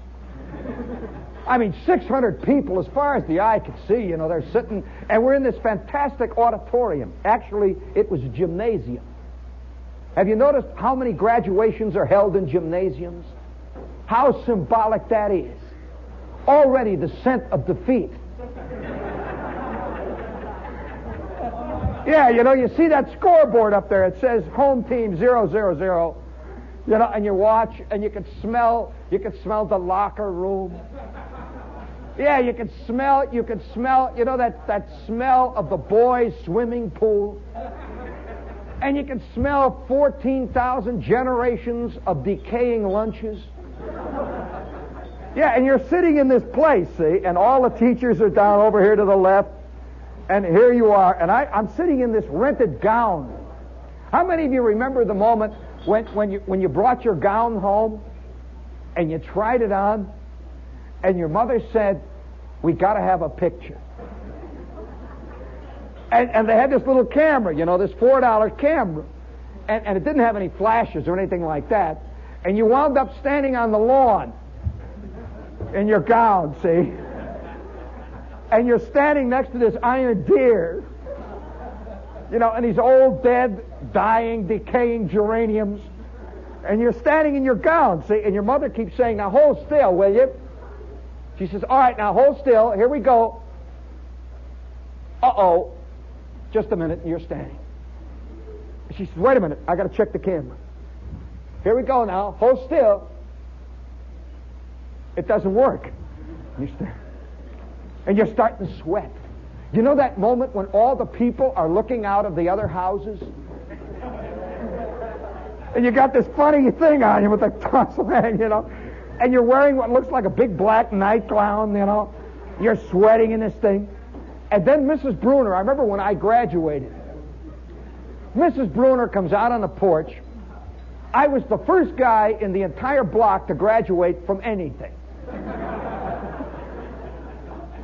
I mean, 600 people as far as the eye could see, you know, they're sitting, and we're in this fantastic auditorium. Actually, it was a gymnasium. Have you noticed how many graduations are held in gymnasiums? How symbolic that is. Already the scent of defeat. Yeah, you know, you see that scoreboard up there. It says home team 0-0-0. You know, and you watch, and you can smell the locker room. Yeah, you can smell, you know, that smell of the boys' swimming pool. And you can smell 14,000 generations of decaying lunches. Yeah, and you're sitting in this place, see, and all the teachers are down over here to the left, and here you are, and I'm sitting in this rented gown. How many of you remember the moment when you brought your gown home, and you tried it on, and your mother said, "We got to have a picture." And they had this little camera, you know, this $4 camera. And it didn't have any flashes or anything like that. And you wound up standing on the lawn in your gown, see? And you're standing next to this iron deer, you know, and these old, dead, dying, decaying geraniums. And you're standing in your gown, see? And your mother keeps saying, "Now hold still, will you?" She says, "All right, now hold still. Here we go." Uh-oh. Just a minute, and you're standing. She says, "Wait a minute, I got to check the camera. Here we go now. Hold still." It doesn't work. You stand. And you're starting to sweat. You know that moment when all the people are looking out of the other houses? And you got this funny thing on you with the tussle, you know, and you're wearing what looks like a big black nightgown, you know. You're sweating in this thing. And then Mrs. Bruner, I remember when I graduated, Mrs. Bruner comes out on the porch. I was the first guy in the entire block to graduate from anything.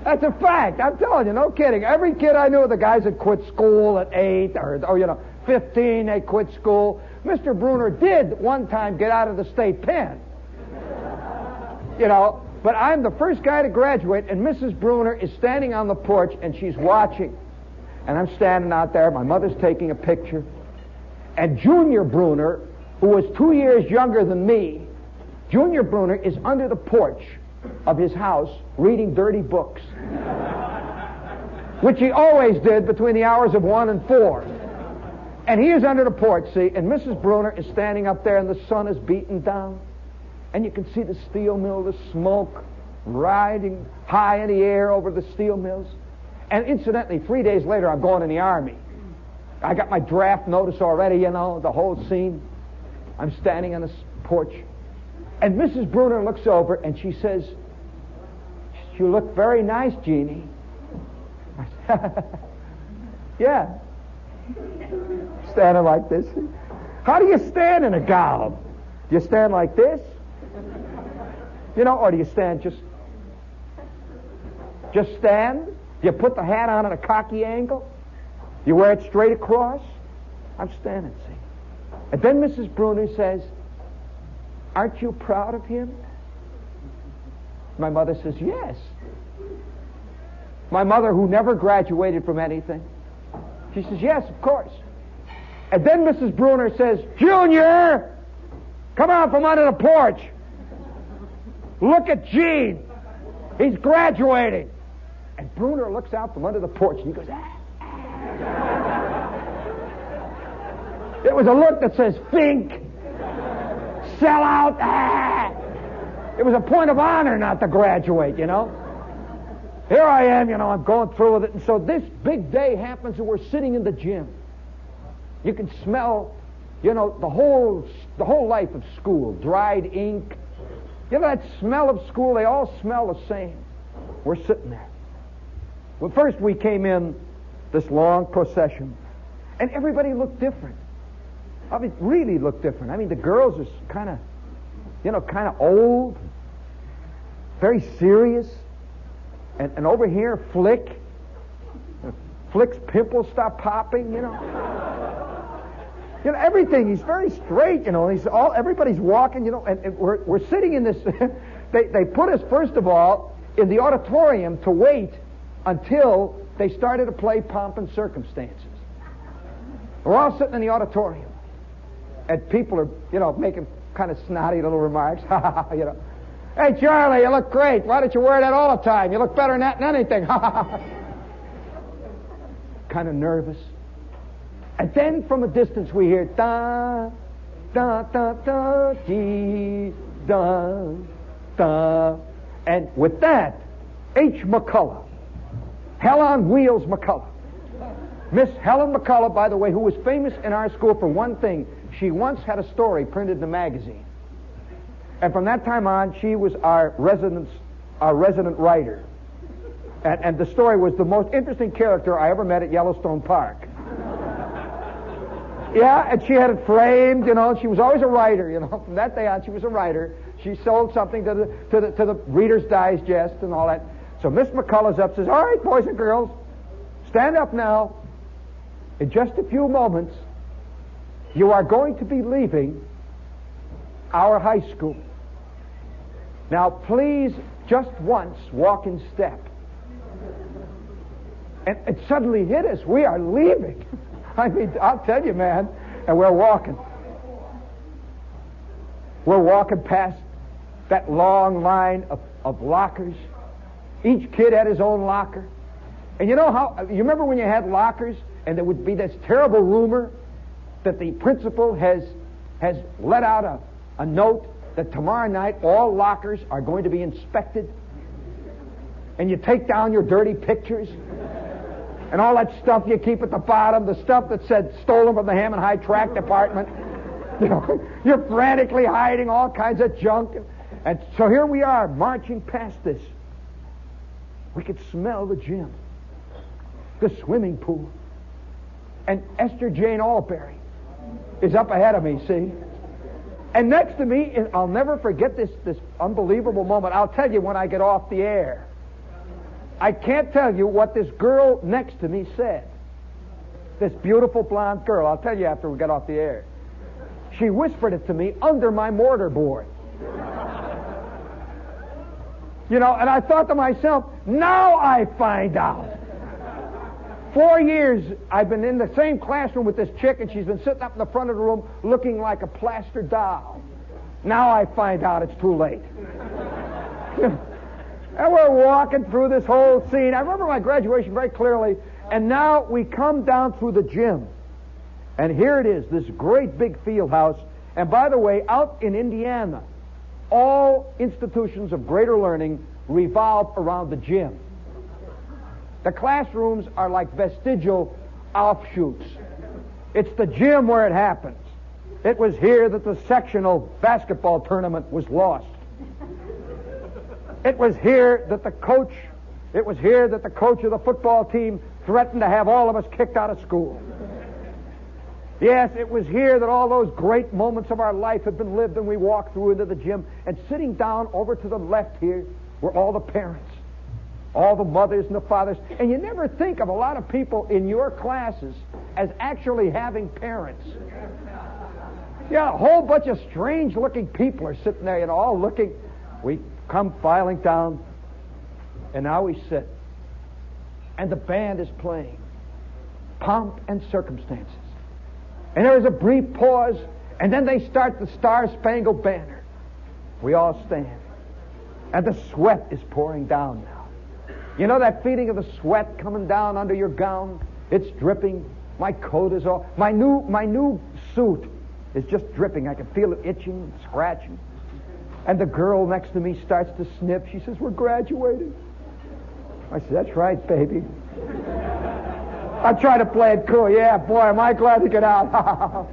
That's a fact. I'm telling you, no kidding. Every kid I knew, the guys that quit school at 8 or you know, 15, they quit school. Mr. Bruner did one time get out of the state pen. You know, but I'm the first guy to graduate, and Mrs. Bruner is standing on the porch, and she's watching. And I'm standing out there. My mother's taking a picture. And Junior Bruner, who was 2 years younger than me, Junior Bruner is under the porch of his house reading dirty books, which he always did between the hours of 1 and 4. And he is under the porch, see, and Mrs. Bruner is standing up there, and the sun is beating down. And you can see the steel mill, the smoke riding high in the air over the steel mills. And incidentally, 3 days later, I'm going in the Army. I got my draft notice already, you know, the whole scene. I'm standing on this porch. And Mrs. Bruner looks over, and she says, "You look very nice, Jeannie." I said, "Yeah." Standing like this. How do you stand in a gown? Do you stand like this? You know, or do you stand just stand? Do you put the hat on at a cocky angle? You wear it straight across? I'm standing, see. And then Mrs. Bruner says, "Aren't you proud of him?" My mother says, "Yes." My mother, who never graduated from anything, she says, "Yes, of course." And then Mrs. Bruner says, "Junior, come out from under the porch. Look at Gene. He's graduating." And Bruner looks out from under the porch and he goes, "Ah." It was a look that says, "Think, sell out." Ah. It was a point of honor not to graduate, you know. Here I am, you know, I'm going through with it. And so this big day happens and we're sitting in the gym. You can smell, you know, the whole life of school, dried ink. You know that smell of school? They all smell the same. We're sitting there. Well, first we came in this long procession, and everybody looked different. I mean, really looked different. I mean, the girls are kind of old, very serious. And over here, Flick's pimples stop popping, you know. You know, everything. He's very straight, you know. Everybody's walking, you know, and we're sitting in this. They put us, first of all, in the auditorium to wait until they started to play Pomp and Circumstances. We're all sitting in the auditorium, and people are, you know, making kind of snotty little remarks, you know. "Hey, Charlie, you look great. Why don't you wear that all the time? You look better than that than anything." Kind of nervous. And then from a distance we hear da da da da dee da da, and with that, H. McCullough, Hell on Wheels McCullough. Miss Helen McCullough, by the way, who was famous in our school for one thing. She once had a story printed in a magazine. And from that time on, she was our resident writer. And the story was the most interesting character I ever met at Yellowstone Park. Yeah, and she had it framed, you know. She was always a writer, you know. From that day on, she was a writer. She sold something to the Reader's Digest and all that. So Miss McCullough's up, says, "All right, boys and girls, stand up now. In just a few moments, you are going to be leaving our high school. Now, please, just once, walk in step." And it suddenly hit us. We are leaving. I mean, I'll tell you, man. And we're walking. We're walking past that long line of lockers. Each kid had his own locker. And you remember when you had lockers and there would be this terrible rumor that the principal has let out a note that tomorrow night all lockers are going to be inspected, and you take down your dirty pictures and all that stuff you keep at the bottom, the stuff that said stolen from the Ham and High Track Department. You know, you're frantically hiding all kinds of junk. And so here we are marching past this. We could smell the gym, the swimming pool, and Esther Jane Alberry is up ahead of me, see? And next to me, I'll never forget this unbelievable moment. I'll tell you when I get off the air. I can't tell you what this girl next to me said. This beautiful blonde girl. I'll tell you after we get off the air. She whispered it to me under my mortarboard. You know, and I thought to myself, now I find out. 4 years I've been in the same classroom with this chick, and she's been sitting up in the front of the room looking like a plaster doll. Now I find out it's too late. And we're walking through this whole scene. I remember my graduation very clearly. And now we come down through the gym. And here it is, this great big field house. And by the way, out in Indiana, all institutions of greater learning revolve around the gym. The classrooms are like vestigial offshoots. It's the gym where it happens. It was here that the sectional basketball tournament was lost. It was here that the coach of the football team threatened to have all of us kicked out of school. Yes, it was here that all those great moments of our life had been lived, and we walked through into the gym. And sitting down over to the left here were all the parents, all the mothers and the fathers. And you never think of a lot of people in your classes as actually having parents. Yeah, a whole bunch of strange-looking people are sitting there, all looking. We come filing down, and now we sit. And the band is playing Pomp and Circumstances. And there is a brief pause, and then they start the Star-Spangled Banner. We all stand. And the sweat is pouring down now. You know that feeling of the sweat coming down under your gown? It's dripping. My coat is off. My new suit is just dripping. I can feel it itching, scratching. And the girl next to me starts to sniff. She says, "We're graduating." I said, "That's right, baby." I try to play it cool. Yeah, boy, am I glad to get out.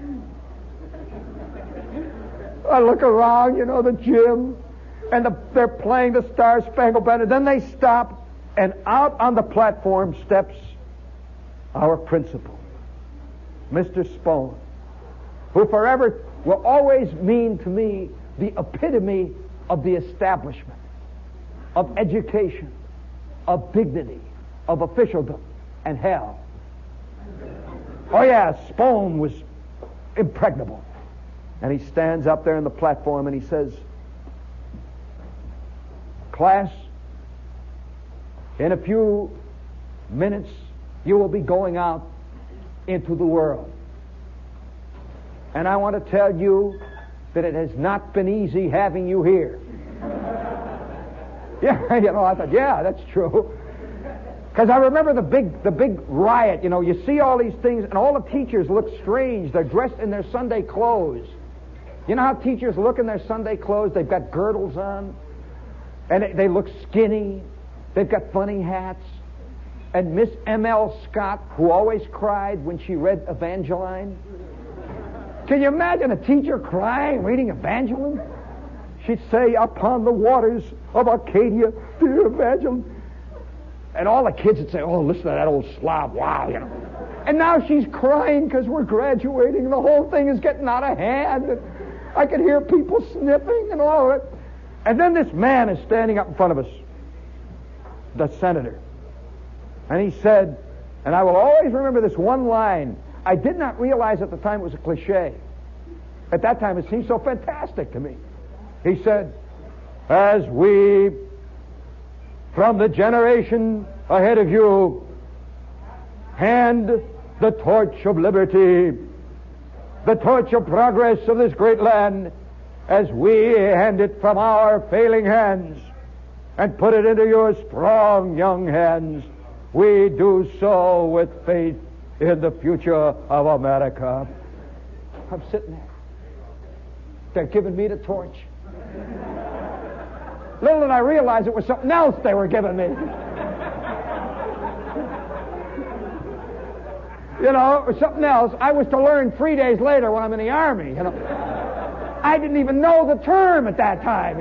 I look around, the gym, and they're playing the Star-Spangled Banner. Then they stop, and out on the platform steps our principal, Mr. Spohn, who forever will always mean to me the epitome of the establishment, of education, of dignity, of officialdom, and hell. Oh yeah, Spohn was impregnable. And he stands up there on the platform and he says, "Class, in a few minutes you will be going out into the world. And I want to tell you that it has not been easy having you here." Yeah, I thought, yeah, that's true. Because I remember the big riot. You see all these things, and all the teachers look strange. They're dressed in their Sunday clothes. You know how teachers look in their Sunday clothes? They've got girdles on, and they look skinny. They've got funny hats. And Miss M.L. Scott, who always cried when she read Evangeline. Can you imagine a teacher crying, reading Evangeline? She'd say, "Upon the waters of Arcadia, dear Evangeline." And all the kids would say, "Oh, listen to that old slob, wow, And now she's crying because we're graduating, and the whole thing is getting out of hand. And I could hear people sniffing and all of it. And then this man is standing up in front of us, the senator. And he said, and I will always remember this one line. I did not realize at the time it was a cliche. At that time, it seemed so fantastic to me. He said, "As we, from the generation ahead of you, hand the torch of liberty, the torch of progress of this great land, as we hand it from our failing hands and put it into your strong young hands, we do so with faith in the future of America." I'm sitting there. They're giving me the torch. Little did I realize it was something else they were giving me. It was something else. I was to learn 3 days later when I'm in the Army, I didn't even know the term at that time,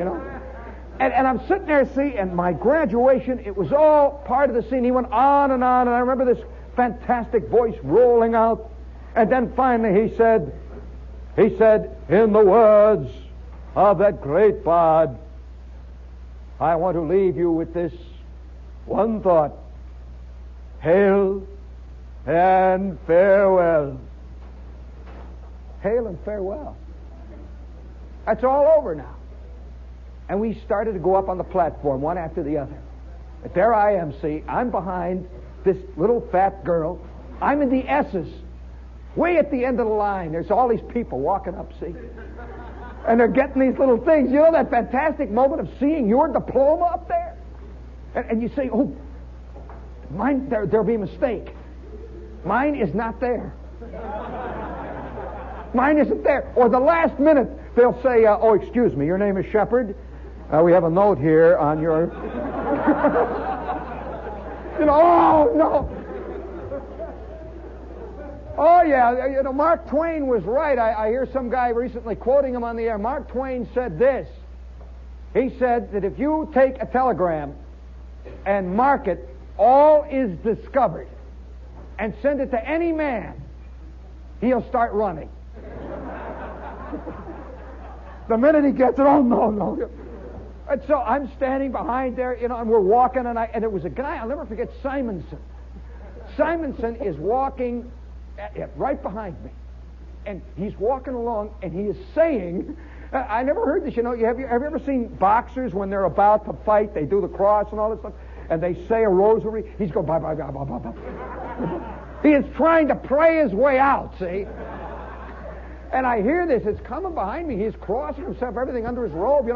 And I'm sitting there, and my graduation, it was all part of the scene. He went on, and I remember this fantastic voice rolling out. And then finally he said, "In the words of that great bard, I want to leave you with this one thought. Hail and farewell." Hail and farewell. That's all over now. And we started to go up on the platform, one after the other. But there I am, see, I'm behind this little fat girl. I'm in the S's. Way at the end of the line, there's all these people walking up, see? And they're getting these little things. You know that fantastic moment of seeing your diploma up there? And you say, oh, mine, there'll be a mistake. Mine is not there. Mine isn't there. Or the last minute, they'll say, oh, excuse me, your name is Shepherd. We have a note here on your... oh, no. Oh, yeah, Mark Twain was right. I hear some guy recently quoting him on the air. Mark Twain said this. He said that if you take a telegram and mark it, all is discovered, and send it to any man, he'll start running. The minute he gets it, oh, no. And so I'm standing behind there, and we're walking, and it was a guy, I'll never forget, Simonson. Simonson is walking right behind me, and he's walking along, and he is saying, I never heard this, have you ever seen boxers when they're about to fight, they do the cross and all this stuff, and they say a rosary? He's going, bye, bye, bye, bye, bye, bye. He is trying to pray his way out, see? And I hear this, it's coming behind me, he's crossing himself, everything under his robe,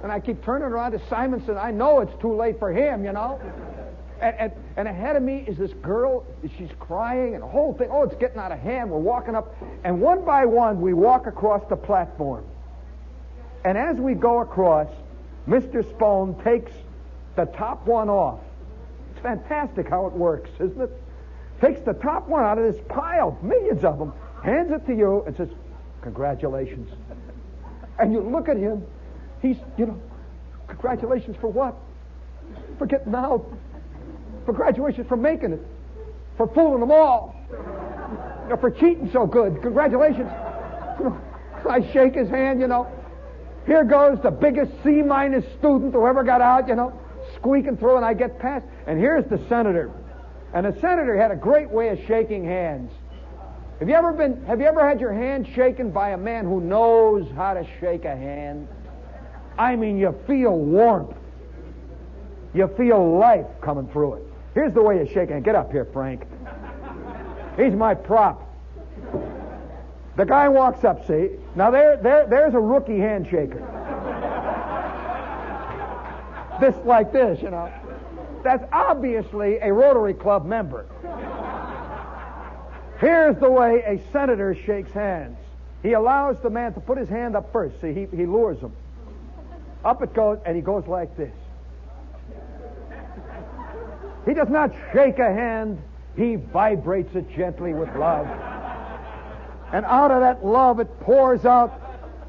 and I keep turning around to Simonson, I know it's too late for him, And ahead of me is this girl, she's crying, and the whole thing, it's getting out of hand. We're walking up, and one by one, we walk across the platform. And as we go across, Mr. Spone takes the top one off. It's fantastic how it works, isn't it? Takes the top one out of this pile, millions of them, hands it to you, and says, congratulations. And you look at him, he's, congratulations for what? For getting out. Congratulations for making it. For fooling them all. For cheating so good. Congratulations. I shake his hand, Here goes the biggest C- student who ever got out, squeaking through, and I get past. And here's the senator. And the senator had a great way of shaking hands. Have you ever had your hand shaken by a man who knows how to shake a hand? I mean, you feel warmth. You feel life coming through it. Here's the way you shake hand. Get up here, Frank. He's my prop. The guy walks up, see? Now there's a rookie handshaker. This like this, That's obviously a Rotary Club member. Here's the way a senator shakes hands. He allows the man to put his hand up first. See, he lures him. Up it goes, and he goes like this. He does not shake a hand. He vibrates it gently with love. And out of that love, it pours out.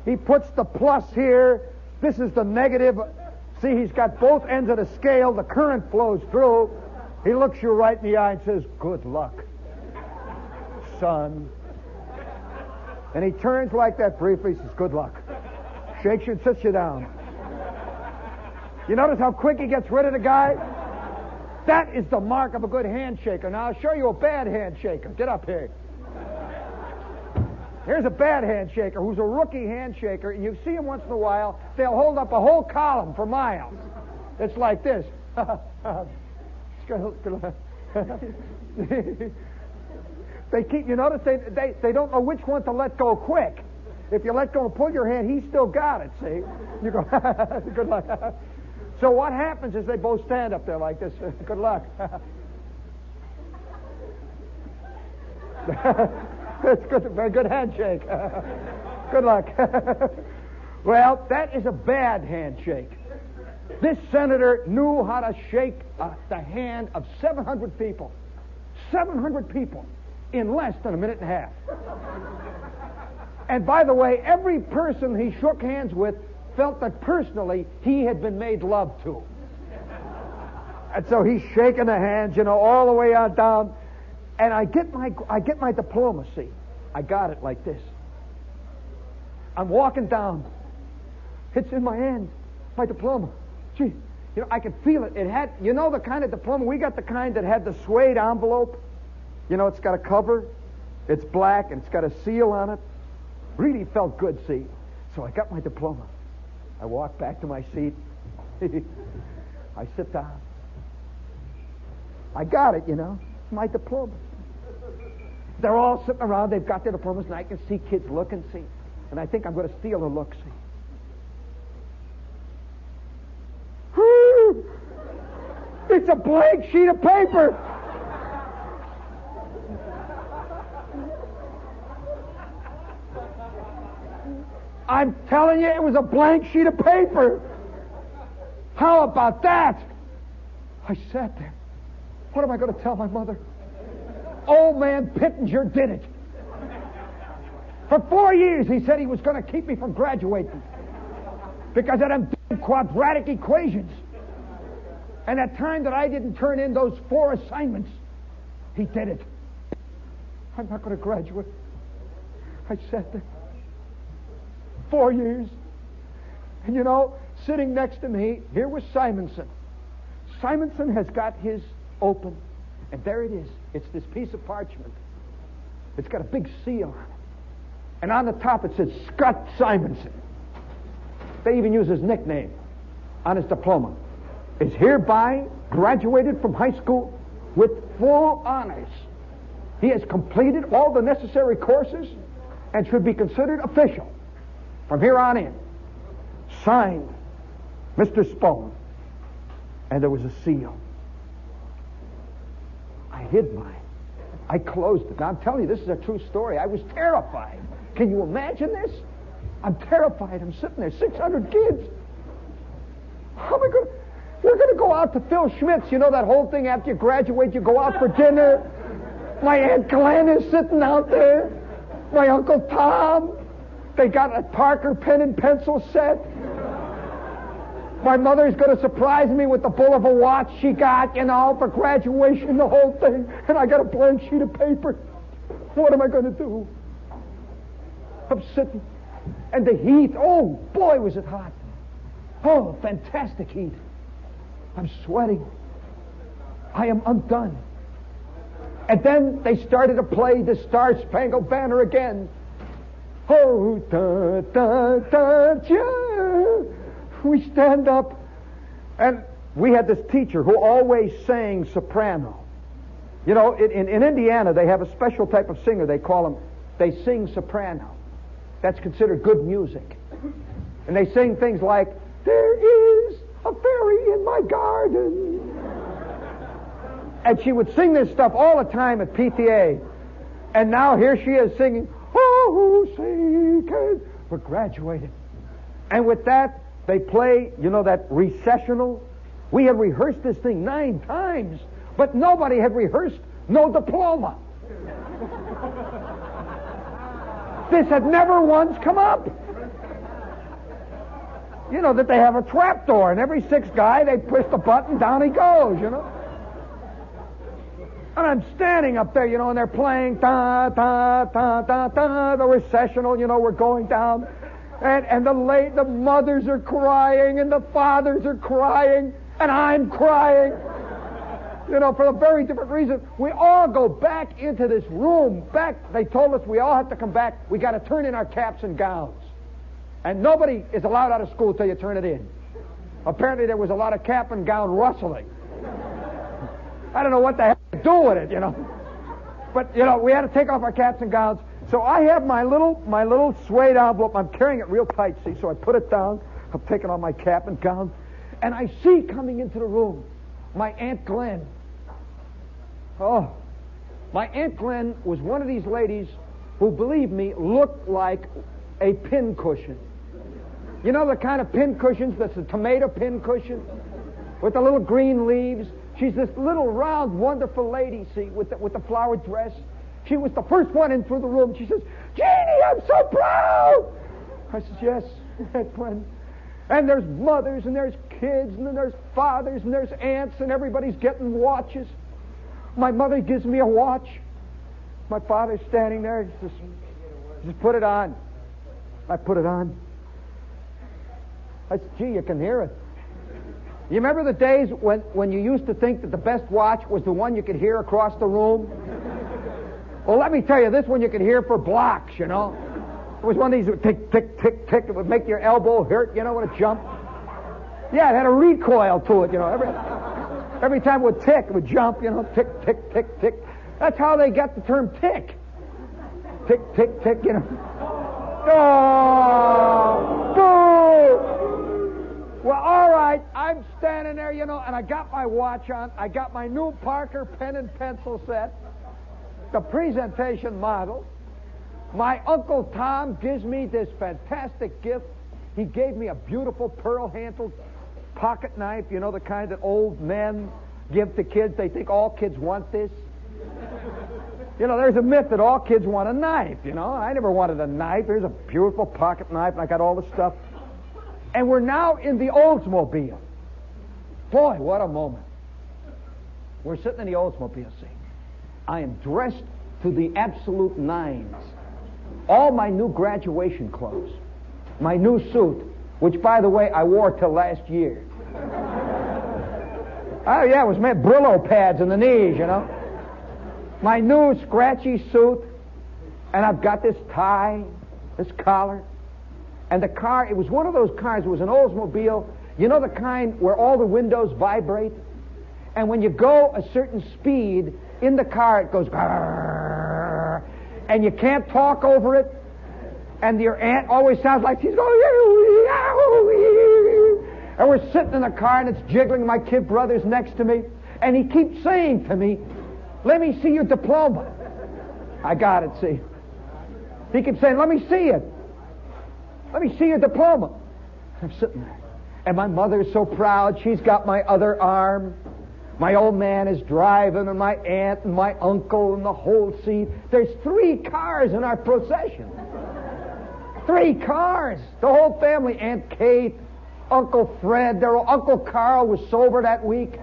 He puts the plus here. This is the negative. See, he's got both ends of the scale. The current flows through. He looks you right in the eye and says, good luck, son. And he turns like that briefly, says, good luck. Shakes you and sits you down. You notice how quick he gets rid of the guy? That is the mark of a good handshaker. Now, I'll show you a bad handshaker. Get up here. Here's a bad handshaker who's a rookie handshaker, and you see him once in a while. They'll hold up a whole column for miles. It's like this. They keep, you notice they don't know which one to let go quick. If you let go and pull your hand, he's still got it, see? You go, good luck. So what happens is they both stand up there like this. Good luck. It's good, very good handshake. Good luck. Well, that is a bad handshake. This senator knew how to shake the hand of 700 people. 700 people in less than a minute and a half. And by the way, every person he shook hands with felt that personally he had been made love to. And so he's shaking the hands, all the way on down. And I get my diplomacy. I got it like this. I'm walking down. It's in my hand, my diploma. Gee, I can feel it. It had, the kind of diploma, we got the kind that had the suede envelope. It's got a cover. It's black, and it's got a seal on it. Really felt good, see. So I got my diploma. I walk back to my seat. I sit down. I got it, my diploma. They're all sitting around. They've got their diplomas, and I can see kids looking, see. And I think I'm going to steal a look, see. It's a blank sheet of paper. I'm telling you, it was a blank sheet of paper. How about that? I sat there. What am I going to tell my mother? Old man Pittenger did it. For 4 years, he said he was going to keep me from graduating because of them quadratic equations. And that time that I didn't turn in those 4 assignments, he did it. I'm not going to graduate. I sat there 4 years. And you know, sitting next to me, here was Simonson. Simonson has got his open. And there it is. It's this piece of parchment. It's got a big seal on it. And on the top it says Scott Simonson. They even use his nickname on his diploma. Is hereby graduated from high school with full honors. He has completed all the necessary courses and should be considered official from here on in. Signed, Mr. Spohn. And there was a seal. I hid mine. I closed it. Now I'm telling you, this is a true story. I was terrified. Can you imagine this? I'm terrified. I'm sitting there, 600 kids. How am I going to... We're going to go out to Phil Schmidt's. You know that whole thing after you graduate, you go out for dinner. My Aunt Glenn is sitting out there. My Uncle Tom. They got a Parker pen and pencil set. My mother's going to surprise me with the bull of a watch she got, you know, for graduation, the whole thing. And I got a blank sheet of paper. What am I going to do? I'm sitting. And the heat, oh boy, was it hot. Oh, fantastic heat. I'm sweating. I am undone. And then they started to play the Star-Spangled Banner again. Oh, da, da, da, da. We stand up, and we had this teacher who always sang soprano. You know, in Indiana, they have a special type of singer. They call them, they sing soprano. That's considered good music. And they sing things like, there is a fairy in my garden. And she would sing this stuff all the time at PTA. And now here she is singing, oh, say, we're graduating. And with that, they play, you know, that recessional. We had rehearsed this thing 9 times, but nobody had rehearsed no diploma. This had never once come up. You know, that they have a trap door, and every 6th guy, they push the button, down he goes, you know. And I'm standing up there, you know, and they're playing, da, da, da, da, da, the recessional, you know, we're going down. And the mothers are crying, and the fathers are crying, and I'm crying. You know, for a very different reason. We all go back into this room. They told us we all have to come back. We got to turn in our caps and gowns. And nobody is allowed out of school till you turn it in. Apparently there was a lot of cap and gown rustling. I don't know what the heck to do with it, you know. But, you know, we had to take off our caps and gowns. So I have my little suede envelope. I'm carrying it real tight, see? So I put it down. I'm taking off my cap and gown. And I see coming into the room my Aunt Glenn. Oh, my Aunt Glenn was one of these ladies who, believe me, looked like a pin cushion. You know the kind of pin cushions that's a tomato pin cushion with the little green leaves? She's this little round, wonderful lady, see, with the flowered dress. She was the first one in through the room. She says, Jeannie, I'm so proud. I says, yes, Aunt Glenn. And there's mothers, and there's kids, and then there's fathers, and there's aunts, and everybody's getting watches. My mother gives me a watch. My father's standing there. He says, just put it on. I put it on. I said, gee, you can hear it. You remember the days when you used to think that the best watch was the one you could hear across the room? Well, let me tell you, this one you could hear for blocks, you know. It was one of these that would tick, tick, tick, tick. It would make your elbow hurt, you know, when it jumped. Yeah, it had a recoil to it, you know. Every time it would tick, it would jump, you know, tick, tick, tick, tick. That's how they got the term tick. Tick, tick, tick, you know. Oh, boo! Well, all right, I'm standing there, and I got my watch on. I got my new Parker pen and pencil set, the presentation model. My Uncle Tom gives me this fantastic gift. He gave me a beautiful pearl-handled pocket knife, the kind that old men give to kids. They think all kids want this. There's a myth that all kids want a knife, I never wanted a knife. There's a beautiful pocket knife, and I got all the stuff. And we're now in the Oldsmobile. Boy, what a moment. We're sitting in the Oldsmobile, see. I am dressed to the absolute nines. All my new graduation clothes. My new suit, which, by the way, I wore till last year. Oh, yeah, it was made Brillo pads in the knees, My new scratchy suit, and I've got this tie, this collar. And the car, it was one of those cars, it was an Oldsmobile, the kind where all the windows vibrate? And when you go a certain speed in the car, it goes, grrr, and you can't talk over it. And your aunt always sounds like she's going, and we're sitting in the car and it's jiggling. My kid brother's next to me, and he keeps saying to me, let me see your diploma. I got it, see. He keeps saying, let me see it. Let me see your diploma. I'm sitting there. And my mother's so proud. She's got my other arm. My old man is driving, and my aunt and my uncle and the whole seat. There's 3 cars in our procession. 3 cars. The whole family. Aunt Kate, Uncle Fred. Uncle Carl was sober that week.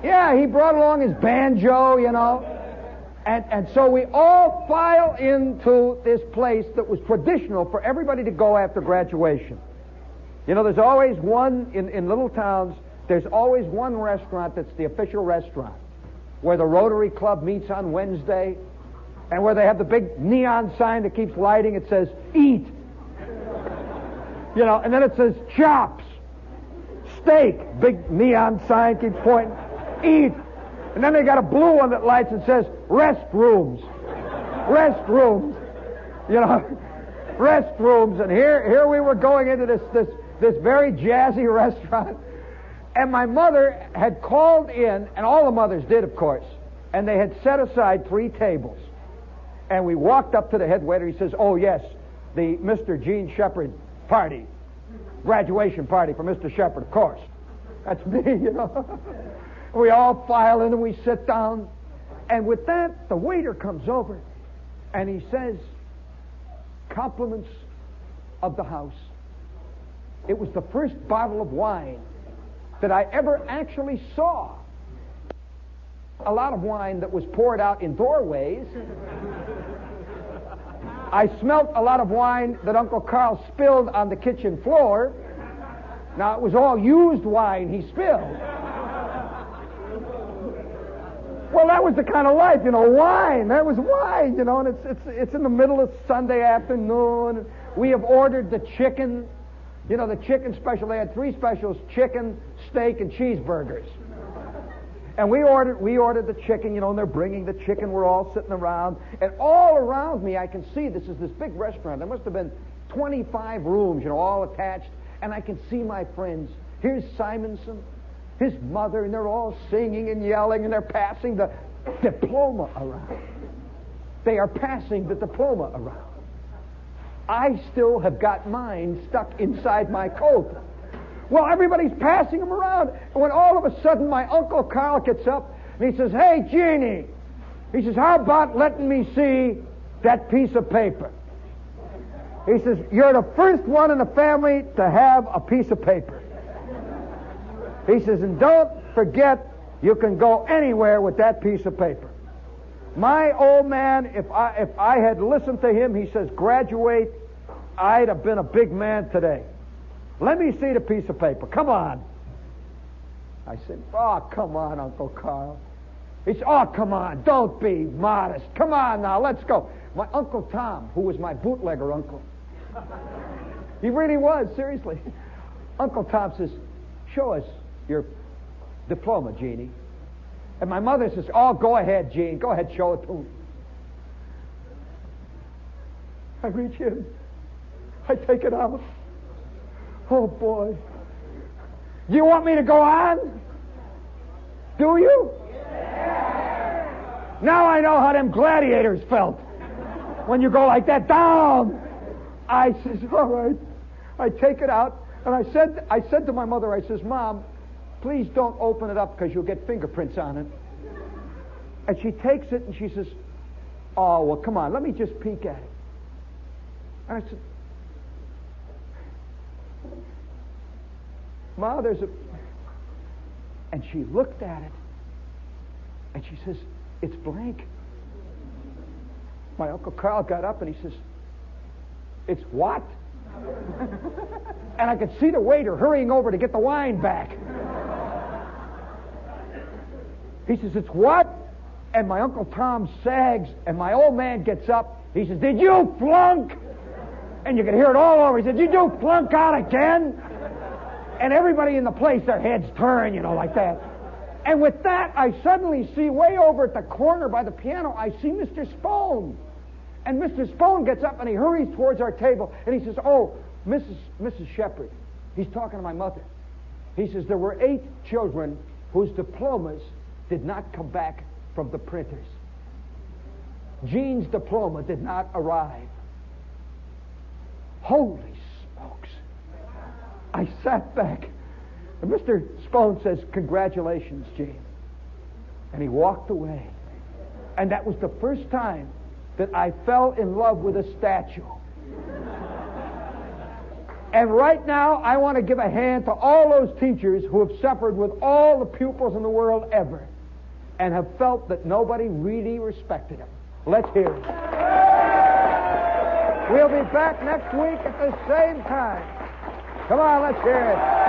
Yeah, he brought along his banjo, And so we all file into this place that was traditional for everybody to go after graduation. There's always one, in little towns, there's always one restaurant that's the official restaurant, where the Rotary Club meets on Wednesday, and where they have the big neon sign that keeps lighting. It says, eat. And then it says, chops, steak, big neon sign keeps pointing, eat. And then they got a blue one that lights and says, restrooms. Restrooms. Restrooms. And here we were going into this very jazzy restaurant. And my mother had called in, and all the mothers did, of course, and they had set aside 3 tables. And we walked up to the head waiter. He says, oh, yes, the Mr. Gene Shepard party, graduation party for Mr. Shepard, of course. That's me, We all file in and we sit down. And with that, the waiter comes over and he says, compliments of the house. It was the first bottle of wine that I ever actually saw. A lot of wine that was poured out in doorways. I smelt a lot of wine that Uncle Carl spilled on the kitchen floor. Now, it was all used wine he spilled. Well, that was the kind of life, wine. That was wine, and it's in the middle of Sunday afternoon. We have ordered the chicken, the chicken special. They had 3 specials: chicken, steak, and cheeseburgers. And we ordered the chicken, and they're bringing the chicken. We're all sitting around, and all around me I can see this is this big restaurant. There must have been 25 rooms, all attached, and I can see my friends. Here's Simonson, his mother, and they're all singing and yelling, and they're passing the diploma around. They are passing the diploma around. I still have got mine stuck inside my coat. Well, everybody's passing them around, and when all of a sudden my Uncle Carl gets up, and he says, hey, Jeannie, he says, how about letting me see that piece of paper? He says, you're the first one in the family to have a piece of paper. He says, and don't forget, you can go anywhere with that piece of paper. My old man, if I had listened to him, he says, graduate, I'd have been a big man today. Let me see the piece of paper. Come on. I said, oh, come on, Uncle Carl. He said, oh, come on, don't be modest. Come on now, let's go. My Uncle Tom, who was my bootlegger uncle, he really was, seriously. Uncle Tom says, show us your diploma, Jeannie. And my mother says, oh, go ahead, Gene. Go ahead, show it to me. I reach in. I take it out. Oh, boy. You want me to go on? Do you? Yeah. Now I know how them gladiators felt. When you go like that, down. I says, all right. I take it out, and I said to my mother, I says, Mom, please don't open it up because you'll get fingerprints on it. And she takes it and she says, oh, well, come on, let me just peek at it. And I said, Ma, there's a... And she looked at it, and she says, it's blank. My Uncle Carl got up and he says, it's what? And I could see the waiter hurrying over to get the wine back. He says, it's what? And my Uncle Tom sags, and my old man gets up. He says, did you flunk? And you could hear it all over. He said, did you flunk out again? And everybody in the place, their heads turn, like that. And with that, I suddenly see way over at the corner by the piano, I see Mr. Spone. And Mr. Spone gets up and he hurries towards our table and he says, oh, Mrs. Shepherd. He's talking to my mother. He says, there were 8 children whose diplomas did not come back from the printers. Jean's diploma did not arrive. Holy smokes. I sat back. And Mr. Spone says, congratulations, Jean. And he walked away. And that was the first time that I fell in love with a statue. And right now, I want to give a hand to all those teachers who have suffered with all the pupils in the world ever and have felt that nobody really respected them. Let's hear it. We'll be back next week at the same time. Come on, let's hear it.